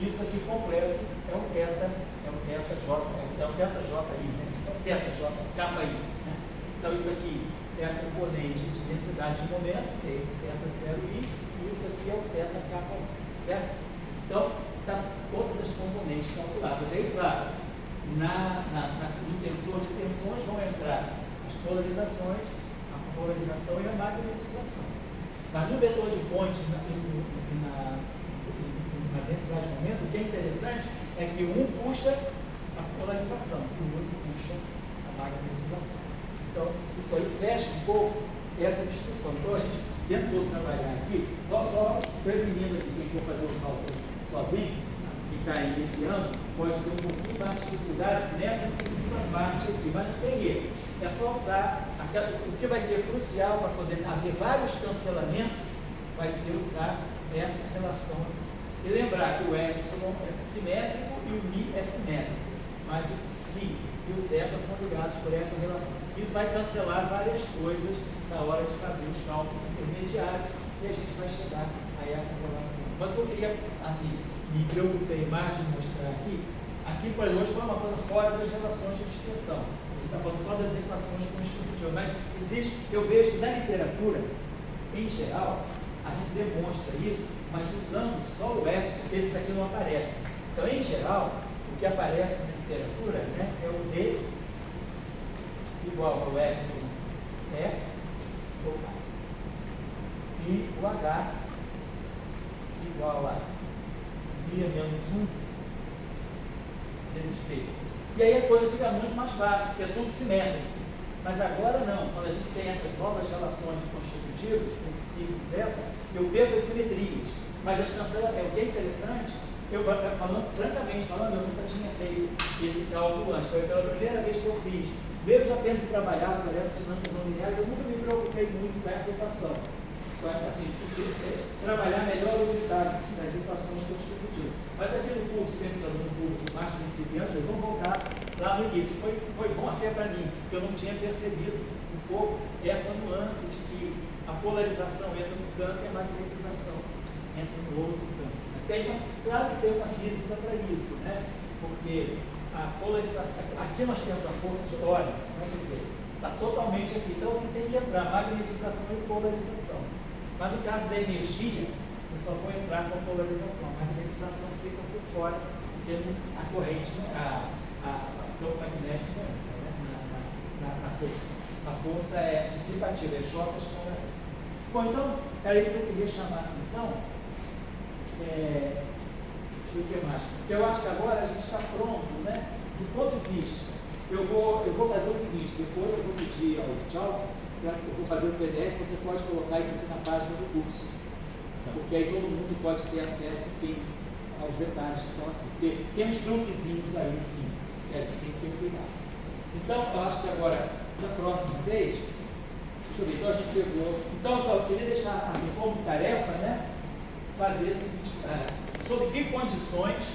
E isso aqui completo é o θj, é o θji, né? É o θj, KI. Né? Então isso aqui é a componente de densidade de momento, que é esse θ0i, e isso aqui é o θKI, certo? Então, está todas as componentes calculadas. Aí, claro, no tensor de tensões vão entrar as polarizações, polarização e a magnetização. Mas no vetor de Point, na densidade de momento, o que é interessante é que um puxa a polarização e o outro puxa a magnetização. Então, isso aí fecha um pouco essa discussão. Então, a gente tentou trabalhar aqui, só prevenindo aqui quem for fazer o cálculo sozinho, que está iniciando, pode ter um pouquinho mais de dificuldade nessa segunda parte aqui, mas não tem erro. É só usar o que vai ser crucial para poder haver vários cancelamentos, vai ser usar essa relação. E lembrar que o epsilon é simétrico e o mi é simétrico, mas o psi e o zeta são ligados por essa relação. Isso vai cancelar várias coisas na hora de fazer os cálculos intermediários e a gente vai chegar a essa relação. Mas eu queria, assim, me preocupei mais de mostrar aqui para hoje foi uma coisa fora das relações de distensão. Está falando só das equações constitutivas, mas existe, eu vejo que na literatura, em geral, a gente demonstra isso, mas usando só o epsilon, esse aqui não aparece. Então, em geral, o que aparece na literatura, né, é o D igual ao epsilon e o H igual a μ menos 1 vezes P. E aí a coisa fica muito mais fácil, porque é tudo simétrico. Mas agora não, quando a gente tem essas novas relações de constitutivos, com psi e zeta, eu perco as simetrias. Mas as cancelamentos, o que é interessante, eu francamente falando, eu nunca tinha feito esse cálculo antes. Foi pela primeira vez que eu fiz. Mesmo já tendo trabalhado com eletrodinâmicas não lineares, eu nunca me preocupei muito com essa equação. Assim, trabalhar melhor o unidade das equações constitutivas. Mas aqui no curso, pensando no curso mais principiante, eu vou voltar lá no início. Foi bom até para mim, porque eu não tinha percebido um pouco essa nuance de que a polarização entra no campo e a magnetização entra no outro campo. Claro que tem uma física para isso, né? Porque a polarização, aqui nós temos a força de Lorentz, né? Quer dizer, está totalmente aqui. Então, o que tem que entrar? Magnetização e polarização. Mas no caso da energia, eu só vou entrar com a polarização. A magnetização fica por fora, porque a corrente, o campo magnético não entra, né? na força. A força é dissipativa, é J escalar. Bom, então, era isso que eu queria chamar a atenção. Deixa eu ver o que mais. Porque eu acho que agora a gente está pronto, né? Do ponto de vista. Eu vou fazer o seguinte, depois eu vou pedir ao tchau, eu vou fazer o PDF, você pode colocar isso aqui na página do curso. Porque aí todo mundo pode ter acesso aos detalhes que estão aqui. Porque tem uns truquezinhos aí sim, que a gente tem que ter cuidado. Então, eu acho que agora, da próxima vez, deixa eu ver, então a gente pegou. Então, só eu queria deixar assim como tarefa, né? Fazer o seguinte, sob que condições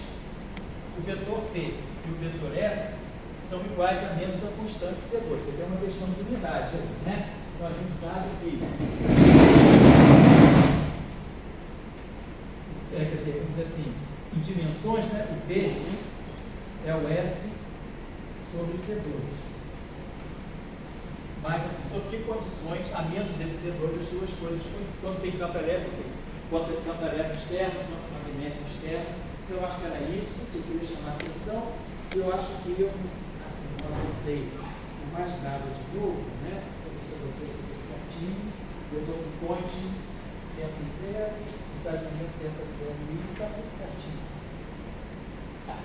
o vetor P e o vetor S são iguais a menos da constante C2, porque é uma questão de unidade, né? Então a gente sabe que, quer dizer, vamos dizer assim, em dimensões, né? O P é o S sobre C2. Mas, assim, sob que condições, a menos desse C2, as duas coisas, quando tem campo elétrico, quando tem campo elétrico externo, campo magnético externo. Então, eu acho que era isso que eu queria chamar a atenção. Eu acho que eu, assim, não avancei mais nada de novo, né? Eu vou fazer tudo certinho. Vetor de point, tempo zero, cidade de movimento, tempo zero, e está tudo certinho. Tá.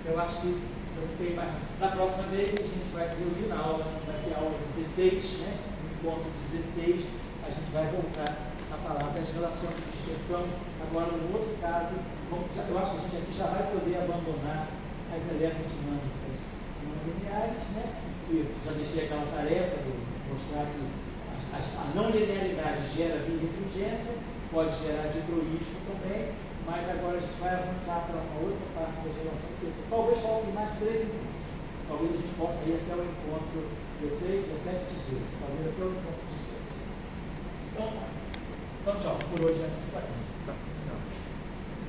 Eu acho que eu tenho mais. Na próxima vez a gente vai se reunir na aula, vai ser a aula 16, né? No encontro 16, a gente vai voltar a falar das relações de dispersão. Agora, no outro caso, eu acho que a gente aqui já vai poder abandonar as eletrodinâmicas não lineares, né? E já deixei aquela tarefa de mostrar que a não linearidade gera birefringência, pode gerar dicroísmo também, mas agora a gente vai avançar para uma outra parte das relações de dispersão. Talvez falte mais 13 minutos. Talvez a gente possa ir até o encontro 16, 17, 18. Talvez até o encontro 18. Então, tchau. Por hoje é só isso.